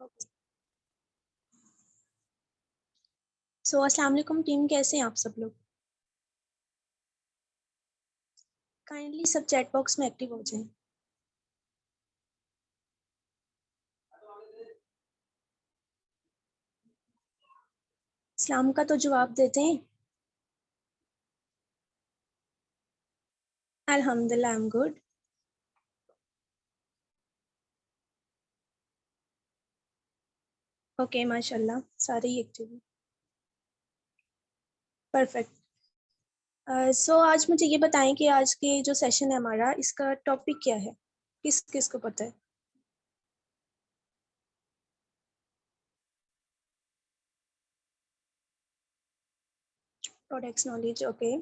Okay. सो अस्सलाम वालेकुम team, कैसे हैं आप सब लोग? काइंडली सब चैट बॉक्स में एक्टिव हो जाएं। सलाम का तो जवाब देते हैं। अल्हम्दुलिल्लाह, आई एम गुड। ओके, माशाल्लाह सारे ही एक्टिव हैं। परफेक्ट। सो आज मुझे ये बताएं कि आज के जो सेशन है हमारा, इसका टॉपिक क्या है? किस किस को पता है? Products knowledge, okay.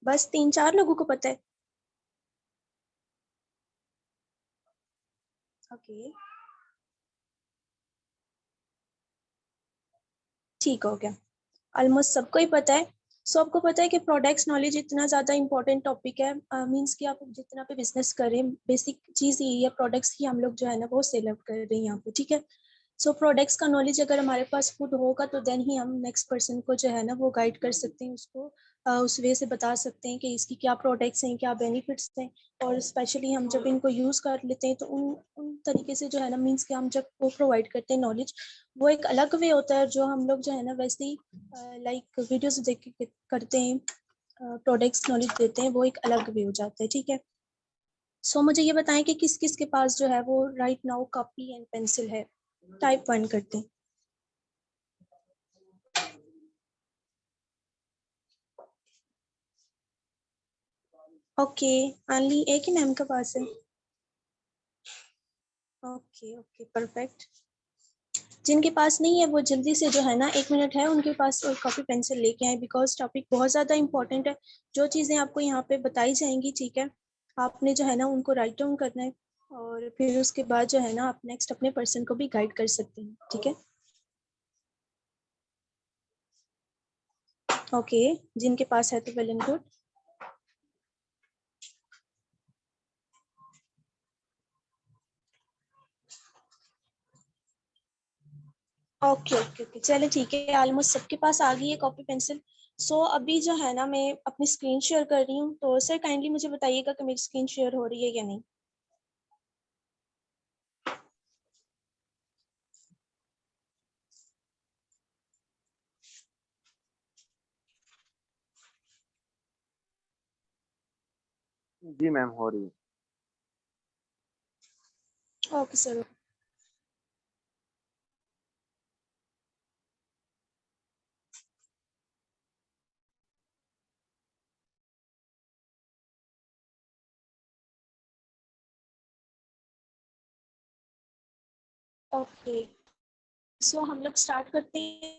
बस 3-4 लोगों को पता है? ओके, ठीक हो गया। ऑलमोस्ट सबको ही पता है। सो आपको पता है कि प्रोडक्ट्स नॉलेज इतना ज़्यादा इंपॉर्टेंट टॉपिक है। मींस कि आप जितना भी बिजनेस करें, बेसिक चीज़ यही है, प्रोडक्ट्स की हम लोग जो है ना वो सेल आउट कर रहे हैं यहाँ पे, ठीक है। सो प्रोडक्ट्स का नॉलेज अगर हमारे पास खुद होगा तो देन ही हम नेक्स्ट पर्सन को जो है ना वो गाइड कर सकते हैं, उसको उस वे से बता सकते हैं कि इसकी क्या प्रोडक्ट्स हैं, क्या बेनिफिट्स हैं। और स्पेशली हम जब इनको यूज़ कर लेते हैं तो उन उन तरीके से जो है ना, मीन्स कि हम जब वो प्रोवाइड करते हैं नॉलेज, वो एक अलग वे होता है जो हम लोग जो है ना वैसे ही लाइक वीडियोस देख के करते हैं, प्रोडक्ट्स नॉलेज देते हैं, वो एक अलग वे हो जाता है, ठीक है। सो मुझे ये बताएं कि किस किस के पास जो है वो right now copy and pencil है। टाइप 1 करते हैं। ओके, ओनली एक ही मैम के पास है। Okay okay, perfect. जिनके पास नहीं है वो जल्दी से जो है ना, 1 मिनट है उनके पास, और कॉपी पेंसिल लेके आए, बिकॉज टॉपिक बहुत ज़्यादा इंपॉर्टेंट है। जो चीज़ें आपको यहाँ पे बताई जाएंगी, ठीक है, आपने जो है ना उनको राइट डाउन करना है, और फिर उसके बाद जो है ना आप नेक्स्ट अपने पर्सन को भी गाइड कर सकते हैं, ठीक है। ओके, जिनके पास है तो well and good. Okay okay okay, चले ठीक है, ऑलमोस्ट सबके पास आ गई है कॉपी पेंसिल। सो अभी जो है ना मैं अपनी स्क्रीन शेयर कर रही हूँ, तो सर काइंडली मुझे बताइएगा कि मेरी स्क्रीन शेयर हो रही है या नहीं। जी मैम, हो रही है। Okay sir. ओके, सो हम लोग स्टार्ट करते हैं।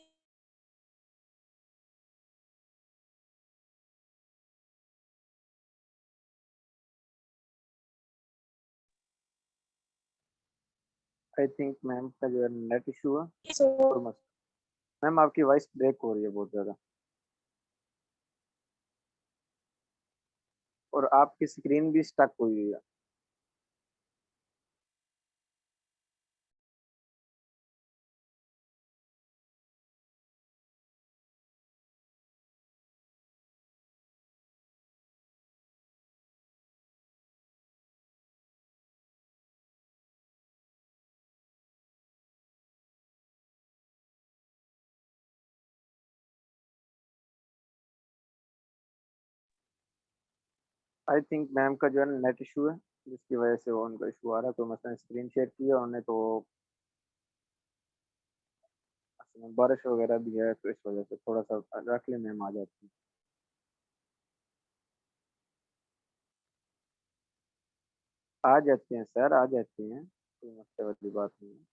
आई थिंक मैम का जो है नेट इशू है। सो और मस्त मैम, आपकी वॉइस ब्रेक हो रही है बहुत ज़्यादा, और आपकी स्क्रीन भी स्टक हुई हुई है। आई थिंक मैम का जो है नेट इशू है, जिसकी वजह से वो उनका इशू आ रहा है। तो मतलब स्क्रीन शेयर किया उन्होंने, तो असल में बारिश वगैरह भी है, तो इस वजह से थोड़ा सा रख ले मैम, आ जाती है। आ जाती हैं सर, आ जाती हैं, कोई मसले वाली बात नहीं है।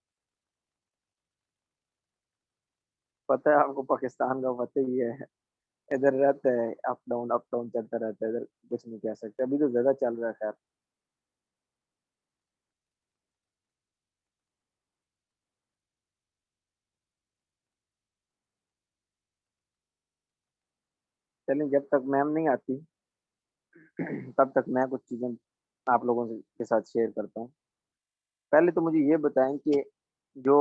पता है आपको, पाकिस्तान का पता ही है, इधर रहता है, अप डाउन चलता रहता है, इधर कुछ नहीं कह सकते। अभी तो ज्यादा चल रहा है, खैर। चलें, जब तक मैम नहीं आती तब तक मैं कुछ चीज़ें आप लोगों के साथ शेयर करता हूँ। पहले तो मुझे ये बताएँ कि जो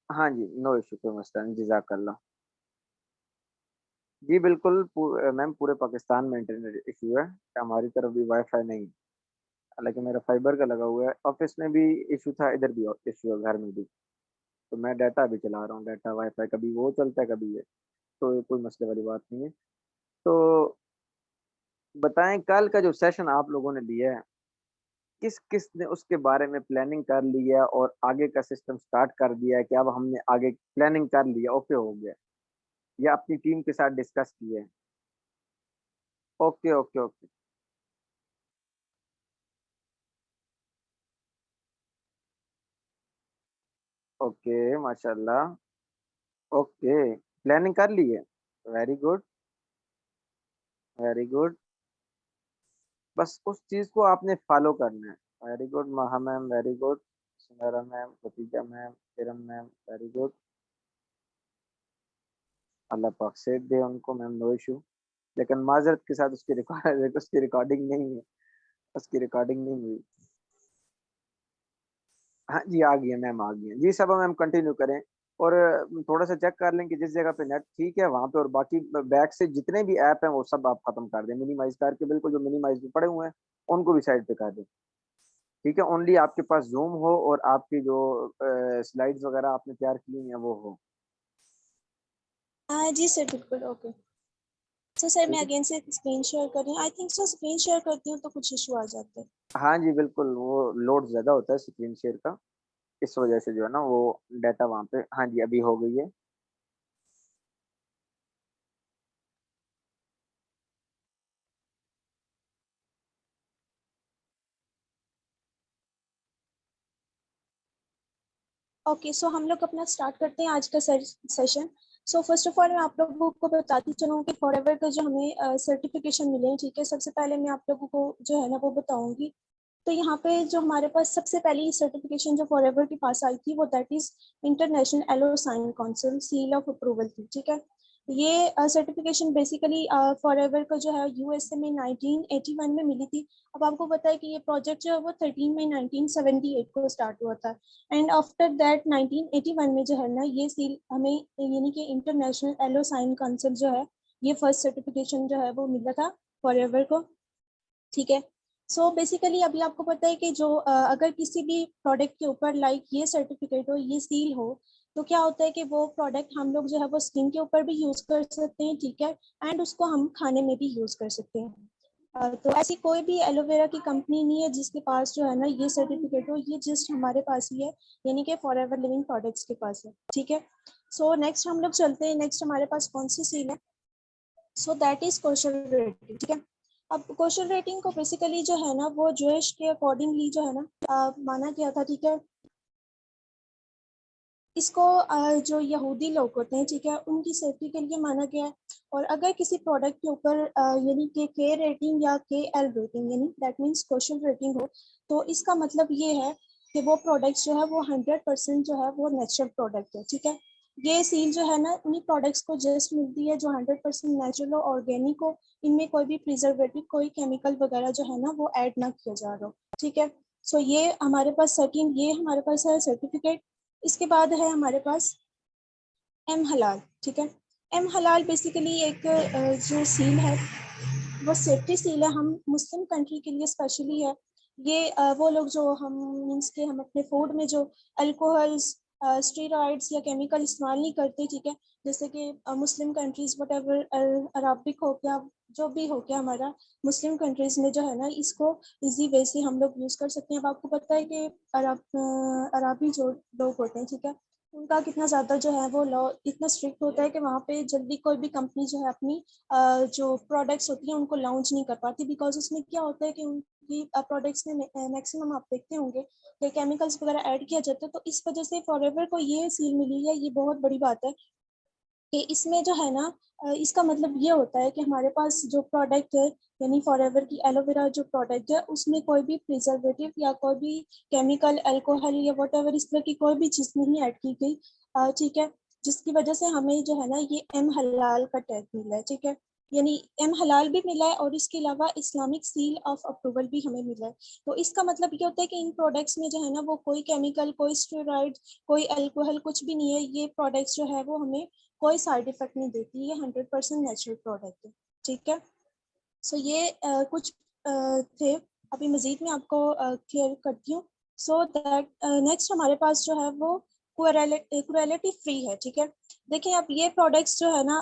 हाँ जी, नो इश्यू, कोई मसला नहीं, जज़ाकल्लाह। जी, बिल्कुल मैम पूरे पाकिस्तान में इंटरनेट इश्यू है, हमारी तरफ भी वाई-फाई नहीं, हालाँकि मेरा फाइबर का लगा हुआ है, ऑफ़िस में भी इश्यू था, इधर भी इश्यू है, घर में भी। तो मैं डाटा अभी चला रहा हूँ, डाटा वाई-फाई कभी वो चलता है, कभी ये, तो ये कोई मसले वाली बात नहीं है। तो बताएँ कल का जो सेशन आप लोगों ने लिया है, किस-किस ने उसके बारे में प्लानिंग कर ली है और आगे का सिस्टम स्टार्ट कर दिया है कि अब हमने आगे प्लानिंग कर लिया, ओके हो गया, या अपनी टीम के साथ डिस्कस किया है? Okay, okay, okay. ओके, माशाअल्लाह। ओके, प्लानिंग कर ली है? Very good, very good. बस उस चीज़ को आपने फ़ॉलो करना है। Very good Maha ma'am, very good. Sunaira ma'am, Khadija ma'am, Kiran ma'am, very good. Allah पाक सेहत दे उनको मैम, नो इश्यू। लेकिन माज़रत के साथ उसकी रिकॉर्डिंग नहीं है, उसकी रिकॉर्डिंग नहीं हुई। हाँ जी, आ गई है मैम, आ गई है। जी, सब मैम कंटिन्यू करें और थोड़ा-सा चेक कर लें कि जिस जगह पे नेट ठीक है वहाँ पे, और बाकी बैक से जितने भी ऐप हैं वो सब आप खत्म कर दें। मिनिमाइज़ करके बिल्कुल जो मिनिमाइज़ पड़े हुए हैं, उनको भी साइड पे कर दें। ठीक है? ओनली आपके पास ज़ूम हो और आपकी जो स्लाइड्स वगैरह आपने तैयार की हुई हैं वो हो। हाँ जी सर, बिल्कुल ओके। सो सर मैं ठीक है? अगेन से स्क्रीन शेयर कर रही हूँ। I think so screen share करती हूँ तो कुछ इशू आ जाते हैं। हाँ जी, बिल्कुल वो लोड ज़्यादा होता है स्क्रीन शेयर का, इस वजह से जो है ना वो डाटा वहाँ पे, हाँ जी, अभी हो गई है। ओके, सो हम लोग अपना स्टार्ट करते हैं आज का session. So first of all मैं आप लोगों को बताती चलूँ कि फॉरएवर का जो हमें सर्टिफिकेशन मिले हैं, ठीक है। सबसे पहले मैं आप लोगों को जो है ना वो बताऊंगी। तो यहाँ पे जो हमारे पास सबसे पहली सर्टिफिकेशन जो फॉरएवर के पास आई थी वो that is International Aloe Science Council seal of approval थी, ठीक है। ये सर्टिफिकेशन बेसिकली फॉरएवर का जो है यूएसए में 1981 में मिली थी। अब आपको पता है कि ये प्रोजेक्ट जो है वो 13 मई 1978 को स्टार्ट हुआ था। एंड आफ्टर दैट 1981 में जो है ना ये सील हमें यानी कि इंटरनेशनल एलो साइन काउंसिल जो है ये फर्स्ट सर्टिफिकेशन जो है वो मिला था फॉरएवर को, ठीक है। सो बेसिकली अभी आपको पता है कि जो अगर किसी भी प्रोडक्ट के ऊपर लाइक ये सर्टिफिकेट हो, ये सील हो, तो क्या होता है कि वो प्रोडक्ट हम लोग जो है वो स्किन के ऊपर भी यूज कर सकते हैं, ठीक है। एंड उसको हम खाने में भी यूज कर सकते हैं। तो ऐसी कोई भी एलोवेरा की कंपनी नहीं है जिसके पास जो है ना ये सर्टिफिकेट हो, ये जस्ट हमारे पास ही है, यानी कि फॉरएवर लिविंग प्रोडक्ट्स के पास है, ठीक है। सो नेक्स्ट हम लोग चलते हैं, नेक्स्ट हमारे पास कौन सी सील है। So that is question rating, ठीक है। अब क्वेश्चन रेटिंग को बेसिकली जो है ना वो जोश के अकॉर्डिंगली जो है ना माना गया था, ठीक है। इसको जो यहूदी लोग होते हैं, ठीक है, उनकी सेफ्टी के लिए माना गया है। और अगर किसी प्रोडक्ट के ऊपर यानी कि के रेटिंग या के एल रेटिंग यानी दैट मीन्स क्वेश्चन रेटिंग हो, तो इसका मतलब ये है कि वो प्रोडक्ट जो है वो 100% जो है वो नेचुरल प्रोडक्ट है, ठीक है। ये सील जो है ना उन्हीं प्रोडक्ट्स को जस्ट मिलती है जो 100% नेचुरल और ऑर्गेनिक हो, इनमें कोई भी प्रिजर्वेटिव, कोई केमिकल वगैरह जो है ना वो ऐड ना किया जा रहा हो, ठीक है। सो ये हमारे पास सेकंड, ये हमारे पास है सर्टिफिकेट। इसके बाद है हमारे पास एम हलाल, ठीक है। एम हलाल बेसिकली एक जो सील है वो सेफ्टी सील है, हम मुस्लिम कंट्री के लिए स्पेशली है। ये वो लोग जो हम मीन्स के हम अपने फूड में जो अल्कोहल्स, स्टेरॉइड्स या केमिकल इस्तेमाल नहीं करते, ठीक है। जैसे कि Muslim countries what ever, Arabic हो गया, जो भी हो गया हमारा, मुस्लिम कंट्रीज में जो है ना इसको इजी वे से हम लोग यूज़ कर सकते हैं। अब आपको पता है कि अरबी जो लोग होते हैं, ठीक है, उनका कितना ज़्यादा जो है वो लॉ इतना स्ट्रिक्ट होता है कि वहाँ पे जल्दी कोई भी कंपनी जो है अपनी जो प्रोडक्ट्स होती हैं उनको लॉन्च नहीं कर पाती, बिकॉज उसमें क्या होता है कि उनकी प्रोडक्ट्स में मैक्सिमम आप देखते होंगे कि केमिकल्स वगैरह ऐड किया जाता है। तो इस वजह से फॉरएवर को ये सील मिली है, ये बहुत बड़ी बात है कि इसमें जो है ना इसका मतलब ये होता है कि हमारे पास जो प्रोडक्ट है यानी फॉरएवर की एलोवेरा जो प्रोडक्ट है उसमें कोई भी प्रिजर्वेटिव या कोई भी केमिकल, अल्कोहल या वट एवर इस तरह की कोई भी चीज़ नहीं ऐड की गई, ठीक है। जिसकी वजह से हमें जो है ना ये एम हलाल का टैग मिला है, ठीक है। यानी एम हलाल भी मिला है और इसके अलावा इस्लामिक सील ऑफ अप्रूवल भी हमें मिला है। तो इसका मतलब ये होता है कि इन प्रोडक्ट्स में जो है ना वो कोई केमिकल, कोई स्टेरॉइड, कोई अल्कोहल कुछ भी नहीं है। ये प्रोडक्ट्स जो है वो हमें कोई साइड इफेक्ट नहीं देती, ये 100% नेचुरल प्रोडक्ट है। ठीक है, सो ये कुछ थे। अभी मजीद मैं आपको क्लियर करती हूँ। सो दैट नेक्स्ट हमारे पास जो है वो क्रुएलिटी फ्री है। ठीक है, देखिए अब ये प्रोडक्ट्स जो है ना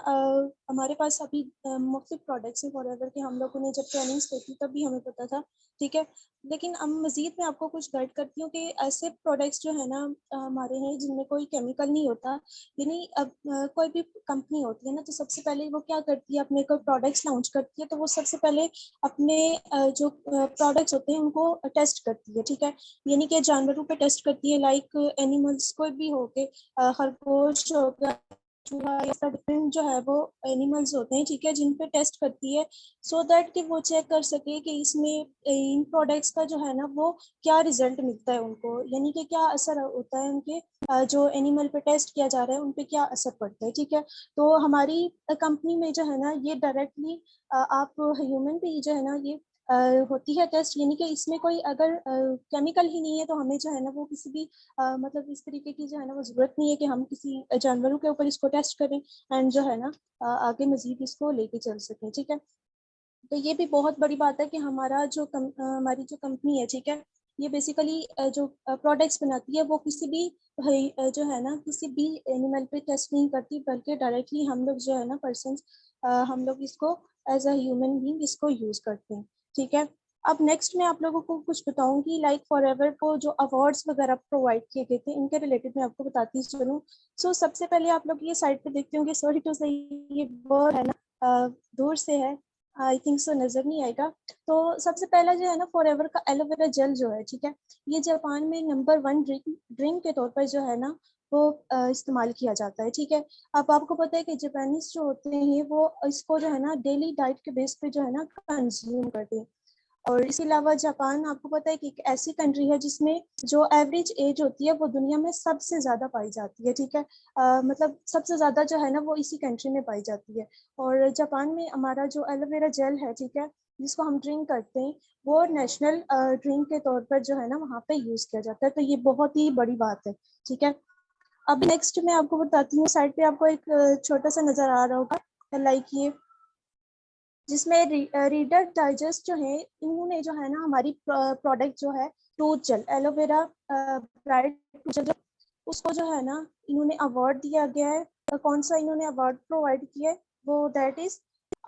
हमारे पास अभी मुख्तलिफ प्रोडक्ट्स हैं फॉरएवर के। हम लोगों ने जब ट्रेनिंग्स देखी तब भी हमें पता था। ठीक है, लेकिन अब मजीद मैं आपको कुछ गाइड करती हूँ कि ऐसे प्रोडक्ट्स जो है ना हमारे हैं जिनमें कोई केमिकल नहीं होता। यानी अब कोई भी कंपनी होती है ना, तो सबसे पहले वो क्या करती है, अपने कोई प्रोडक्ट्स लॉन्च करती है तो वो सबसे पहले अपने जो प्रोडक्ट्स होते हैं उनको टेस्ट करती है। ठीक है, यानी कि जानवरों पे टेस्ट करती है, लाइक एनिमल्स कोई भी हो गए, खरगोश हो गया, चूहा, ये सब डिफरेंट जो है वो एनिमल्स होते हैं। ठीक है, जिन पे टेस्ट करती है सो दैट कि वो चेक कर सके कि इसमें इन प्रोडक्ट्स का जो है ना वो क्या रिजल्ट मिलता है उनको, यानी कि क्या असर होता है उनके जो एनिमल पे टेस्ट किया जा रहा है उन पे क्या असर पड़ता है। ठीक है, तो हमारी कंपनी में जो है ना ये डायरेक्टली आप ह्यूमन पे ही जो है ना ये होती है टेस्ट, यानी कि इसमें कोई अगर केमिकल ही नहीं है तो हमें जो है ना वो किसी भी मतलब इस तरीके की जो है ना वो ज़रूरत नहीं है कि हम किसी जानवरों के ऊपर इसको टेस्ट करें एंड जो है ना आगे मजीद इसको लेके चल सकें। ठीक है, तो ये भी बहुत बड़ी बात है कि हमारा जो हमारी जो कंपनी है, ठीक है, ये बेसिकली जो प्रोडक्ट्स बनाती है वो किसी भी जो है ना किसी भी एनिमल पे टेस्ट नहीं करती, बल्कि डायरेक्टली हम लोग जो है ना पर्सन हम लोग इसको एज अ ह्यूमन बीइंग इसको यूज़ करते हैं। ठीक है, अब नेक्स्ट मैं आप लोगों को कुछ बताऊंगी, लाइक फॉरएवर को जो अवार्ड्स वगैरह प्रोवाइड किए गए थे इनके रिलेटेड मैं आपको बताती चलूँ। सो सबसे पहले आप लोग ये साइड पे देखते होंगे, सॉरी टू से ये वर्ड है ना दूर से है, आई थिंक सो नजर नहीं आएगा। तो सबसे पहला जो है ना फॉरएवर का एलोवेरा जेल जो है, ठीक है, ये जापान में नंबर 1 ड्रिंक के तौर पर जो है ना वो इस्तेमाल किया जाता है। ठीक है, अब आपको पता है कि जापानीज जो होते हैं वो इसको जो है ना डेली डाइट के बेस पे जो है ना कंज्यूम करते हैं। और इसके अलावा जापान आपको पता है कि एक ऐसी कंट्री है जिसमें जो एवरेज एज होती है वो दुनिया में सबसे ज़्यादा पाई जाती है। ठीक है, मतलब सबसे ज़्यादा जो है ना वो इसी कंट्री में पाई जाती है। और जापान में हमारा जो एलोवेरा जेल है, ठीक है, जिसको हम ड्रिंक करते हैं, वो नेशनल ड्रिंक के तौर पर जो है ना वहाँ पे यूज़ किया जाता है। तो ये बहुत ही बड़ी बात है। ठीक है, अब नेक्स्ट मैं आपको बताती हूँ, साइड पे आपको एक छोटा सा नज़र आ रहा होगा लाइक ये, जिसमें रीडर डाइजेस्ट जो है इन्होंने जो है ना हमारी प्रोडक्ट जो है tooth gel aloe vera bright tooth gel, उसको जो है ना इन्होंने अवार्ड दिया गया है। कौन सा इन्होंने अवार्ड प्रोवाइड किया है, वो that is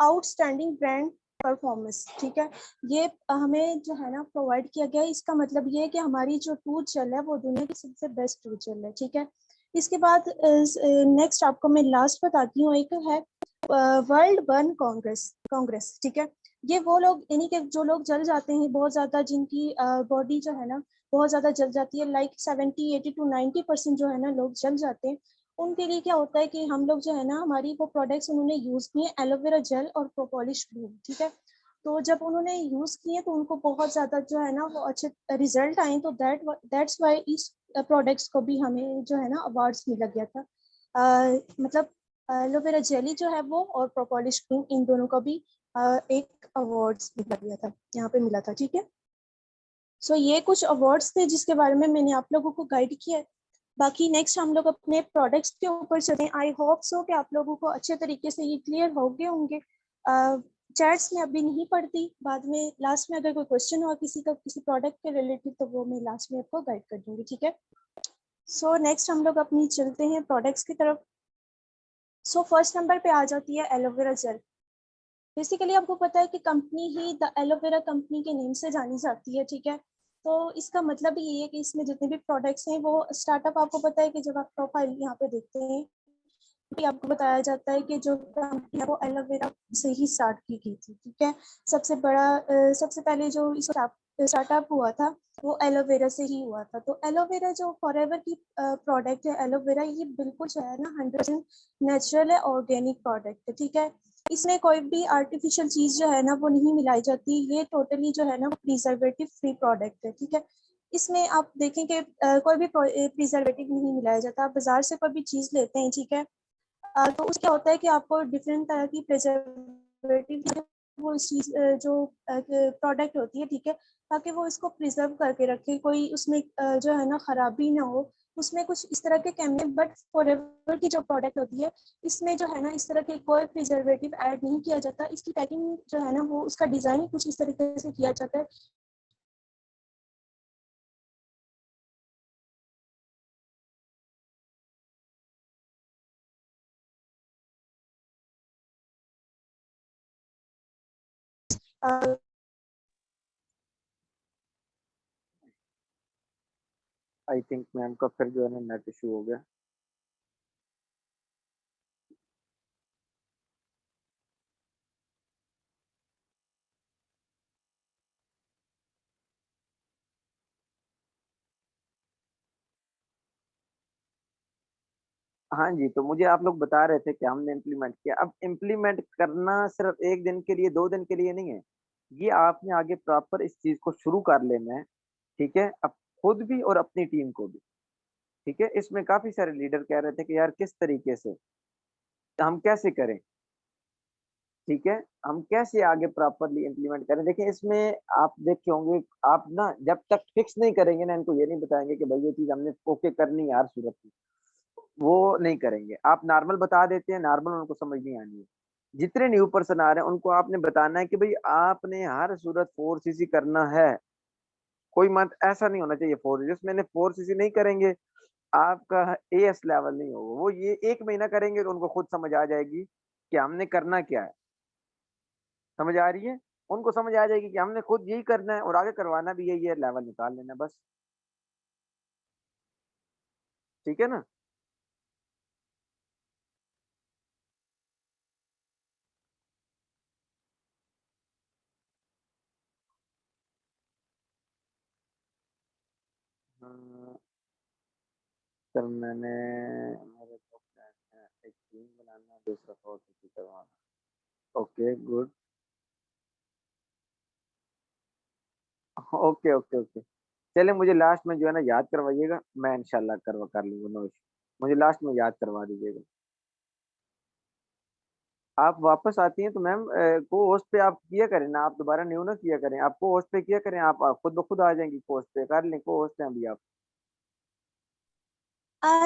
outstanding brand performance. ठीक है, ये हमें जो है ना प्रोवाइड किया गया है। इसका मतलब ये है कि हमारी जो टूथ जेल है वो दुनिया की सबसे बेस्ट टूथ जेल है। ठीक है, इसके बाद नेक्स्ट आपको मैं लास्ट बताती हूँ, एक है वर्ल्ड बर्न कांग्रेस। ठीक है, ये वो लोग यानी कि जो लोग जल जाते हैं बहुत ज़्यादा, जिनकी बॉडी जो है ना बहुत ज़्यादा जल जाती है, लाइक 70, 80 to 90% जो है ना लोग जल जाते हैं। उनके लिए क्या होता है कि हम लोग जो है ना हमारी वो प्रोडक्ट्स उन्होंने यूज़ किए एलोवेरा जेल और प्रोपोलिश क्रीम। ठीक है, तो जब उन्होंने यूज़ किए तो उनको बहुत ज़्यादा जो है ना वो अच्छे रिजल्ट आए, तो दैट्स वाई इस प्रोडक्ट्स को भी हमें जो है ना अवार्ड्स मिला गया था। मतलब एलोवेरा जेली जो है वो और प्रोपोलिश क्रीम, इन दोनों का भी एक अवार्ड्स मिला गया था, यहाँ पे मिला था। ठीक है, सो ये कुछ अवार्ड्स थे जिसके बारे में मैंने आप लोगों को गाइड किया है। बाकी नेक्स्ट हम लोग अपने प्रोडक्ट्स के ऊपर चलते हैं। आई होप सो कि आप लोगों को अच्छे तरीके से ये क्लियर हो गए होंगे। चैट्स में अभी नहीं पढ़ती, बाद में लास्ट में अगर कोई क्वेश्चन हो किसी का किसी प्रोडक्ट के रिलेटेड तो वो मैं लास्ट में आपको गाइड कर दूंगी। ठीक है, सो नेक्स्ट हम लोग अपनी चलते हैं प्रोडक्ट्स की तरफ। सो फर्स्ट नंबर पे आ जाती है एलोवेरा जेल। बेसिकली आपको पता है कि company he the aloe vera company के नेम से जानी जाती है। ठीक है, तो इसका मतलब ये है कि इसमें जितने भी प्रोडक्ट्स हैं वो स्टार्टअप, आपको पता है कि जब आप प्रोफाइल यहाँ पे देखते हैं कि आपको बताया जाता है कि जो कंपनी है वो एलोवेरा से ही स्टार्ट की गई थी। ठीक है, सबसे बड़ा सबसे पहले जो स्टार्टअप हुआ था वो एलोवेरा से ही हुआ था। तो एलोवेरा जो फॉरएवर की प्रोडक्ट है एलोवेरा, ये बिल्कुल जो है ना 100% नेचुरल है, ऑर्गेनिक प्रोडक्ट है। ठीक है, इसमें कोई भी आर्टिफिशियल चीज़ जो है ना वो नहीं मिलाई जाती, ये टोटली जो है ना वो प्रिजर्वेटिव फ्री प्रोडक्ट है। ठीक है, इसमें आप देखें कि कोई भी प्रिजर्वेटिव नहीं मिलाया जाता। आप बाजार से कोई भी चीज़ लेते हैं, ठीक है, तो उसका होता है कि आपको डिफरेंट तरह की प्रिजर्वेटिव वो इस चीज जो प्रोडक्ट होती है, ठीक है, ताकि वो इसको प्रिजर्व करके रखे, कोई उसमें जो है ना खराबी ना हो, उसमें कुछ इस तरह के केमिकल। बट फॉरएवर की जो प्रोडक्ट होती है, इसमें जो है ना इस तरह के कोई प्रिजर्वेटिव ऐड नहीं किया जाता। इसकी पैकिंग जो है ना वो उसका डिजाइन कुछ इस तरीके से किया जाता है। आई थिंक मैम का फिर जो है ना नेट इशू हो गया। हाँ जी, तो मुझे आप लोग बता रहे थे कि हमने इम्प्लीमेंट किया। अब इम्प्लीमेंट करना सिर्फ 1 दिन के लिए, 2 दिन के लिए नहीं है। ये आपने आगे प्रॉपर इस चीज़ को शुरू कर लेना है, ठीक है? अब खुद भी और अपनी टीम को भी, ठीक है? इसमें काफ़ी सारे लीडर कह रहे थे कि यार किस तरीके से, हम कैसे करें, ठीक है? हम कैसे आगे प्रॉपरली इम्प्लीमेंट करें? देखिए इसमें आप देखे होंगे, आप ना जब तक फिक्स नहीं करेंगे ना, इनको ये नहीं बताएँगे कि भाई ये चीज़ हमने ओके करनी है हर सूरत में। वो नहीं करेंगे। आप नॉर्मल बता देते हैं, नॉर्मल उनको समझ नहीं आनी है। जितने न्यू पर्सन आ रहे हैं, उनको आपने बताना है कि भई आपने हर सूरत 4 सीसी करना है। कोई मत ऐसा नहीं होना चाहिए 4 जिसमें ने 4 सीसी नहीं करेंगे, आपका एएस लेवल नहीं होगा। वो ये 1 महीना करेंगे तो उनको खुद समझ आ जाएगी कि हमने करना क्या है। समझ आ रही है? उनको समझ आ जाएगी कि हमने खुद यही करना है और आगे करवाना भी यही है, लेवल निकाल लेना है बस। ठीक है ना? हाँ, सर मैंने मेरे 2 प्लान हैं, एक टीम बनाना, दूसरा 4 सीसी करवाना। Okay, good. Okay, okay, okay. चलिए मुझे लास्ट में जो है ना याद करवाइएगा, मैं इंशाल्लाह करवा कर लूँगा, नो इश्यू। मुझे लास्ट में याद करवा दीजिएगा। आप वापस आती हैं तो मैम को-होस्ट पे आप किया करें ना, आप दोबारा न्यू ना किया करें, आप को-होस्ट पे किया करें, आप खुद ब खुद आ जाएँगी को-होस्ट पे, कर लें, को-होस्ट हैं अभी आप।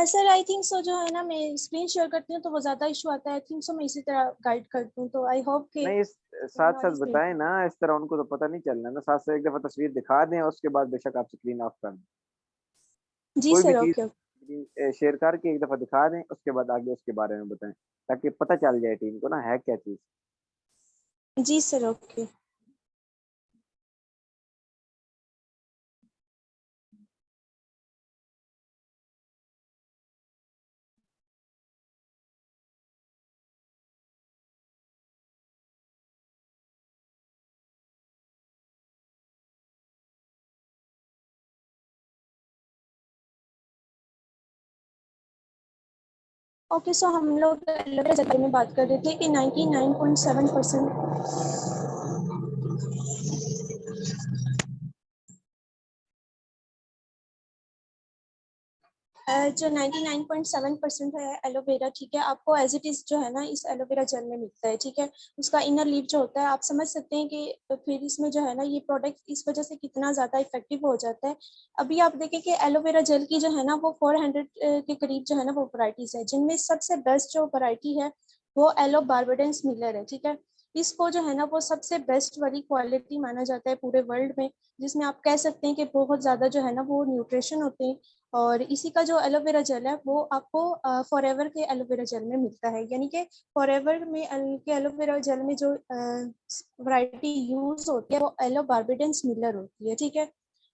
सर आई थिंक सो जो है ना, मैं स्क्रीन शेयर करती हूँ तो वो ज़्यादा इशू आता है। आई थिंक सो मैं इसी तरह गाइड करती हूँ, तो आई होप कि नहीं, इस हमारी साथ-साथ स्क्रीन। बताएँ ना, इस तरह उनको तो पता नहीं चलना ना, साथ-साथ एक दफ़ा तस्वीर दिखा दें, उसके बाद बेशक आप स्क्रीन ऑफ कर दें। जी कोई भी सर, चीज़ ओके। स्क्रीन शेयर करके एक दफ़ा दिखा दें, उसके बाद आगे उसके बारे में बताएँ, ताकि पता चल जाए टीम को ना है क्या चीज़। जी सर, ओके। ओके, सो हम लोग एलोवेरा जेल के बारे में बात कर रहे थे कि 99.7%। जो 99.7% है एलोवेरा, ठीक है, आपको एज इट इज जो है ना इस एलोवेरा जेल में मिलता है, ठीक है। उसका इनर लीफ जो होता है, आप समझ सकते हैं कि फिर इसमें जो है ना ये प्रोडक्ट इस वजह से कितना ज़्यादा इफेक्टिव हो जाता है। अभी आप देखें कि एलोवेरा जेल की जो है ना वो 400 के करीब जो है ना वो वराइटीज़ है, जिनमें सबसे बेस्ट जो वराइटी है वो एलो बार्बाडेंस मिलर है, ठीक है। इसको जो है ना वो सबसे बेस्ट वाली क्वालिटी माना जाता है पूरे वर्ल्ड में, जिसमें आप कह सकते हैं कि बहुत ज़्यादा जो है ना वो न्यूट्रिशन होते हैं। और इसी का जो एलोवेरा जेल है वो आपको फॉरएवर के एलोवेरा जेल में मिलता है, यानी कि फॉरएवर में के एलोवेरा जेल में जो वैरायटी यूज होती है वो एलो बार्बाडेंस मिलर होती है, ठीक है।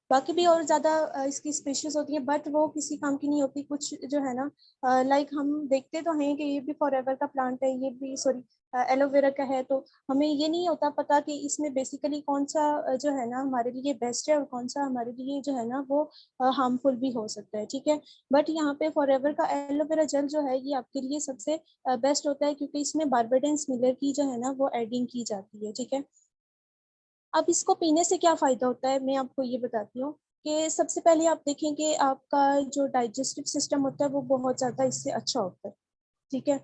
बाकी भी और ज़्यादा इसकी स्पीशीज होती है, बट वो किसी काम की नहीं होती। कुछ जो है ना लाइक हम देखते तो हैं कि ये भी फॉरएवर का प्लांट है, ये भी सॉरी एलोवेरा का है, तो हमें ये नहीं होता पता कि इसमें बेसिकली कौन सा जो है ना हमारे लिए बेस्ट है और कौन सा हमारे लिए जो है ना वो हार्मफुल भी हो सकता है, ठीक है। बट यहाँ पे फॉरएवर का एलोवेरा जेल जो है ये आपके लिए सबसे बेस्ट होता है, क्योंकि इसमें बार्बाडेंस मिलर की जो है ना वो एडिंग की जाती है, ठीक है। अब इसको पीने से क्या फ़ायदा होता है, मैं आपको ये बताती हूँ कि सबसे पहले आप देखें कि आपका जो डाइजेस्टिव सिस्टम होता है वो बहुत ज़्यादा इससे अच्छा होता है, ठीक है।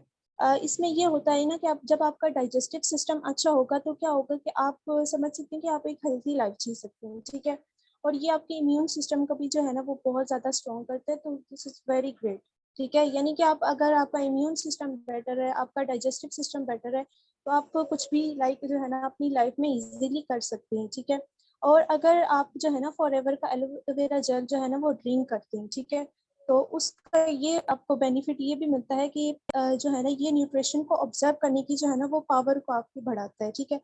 इसमें ये होता है ना कि आप जब आपका डाइजेस्टिव सिस्टम अच्छा होगा तो क्या होगा कि आप समझ सकते हैं कि आप एक हेल्थी लाइफ जी सकते हैं, ठीक है। और ये आपके इम्यून सिस्टम को भी जो है ना वो बहुत ज़्यादा स्ट्रॉन्ग करता है, तो दिस इज़ वेरी ग्रेट, ठीक है। यानी कि आप अगर आपका इम्यून सिस्टम बेटर है, आपका डाइजेस्टिव सिस्टम बेटर है, तो आप कुछ भी लाइक जो है ना अपनी लाइफ में इजीली कर सकते हैं, ठीक है। और अगर आप जो है ना फॉरएवर का एलोवेरा जेल जो है ना वो ड्रिंक करते हैं, ठीक है, तो उसका ये आपको बेनिफिट ये भी मिलता है कि जो है ना ये न्यूट्रिशन को ऑब्जर्व करने की जो है ना वो पावर को आपकी बढ़ाता है, ठीक है।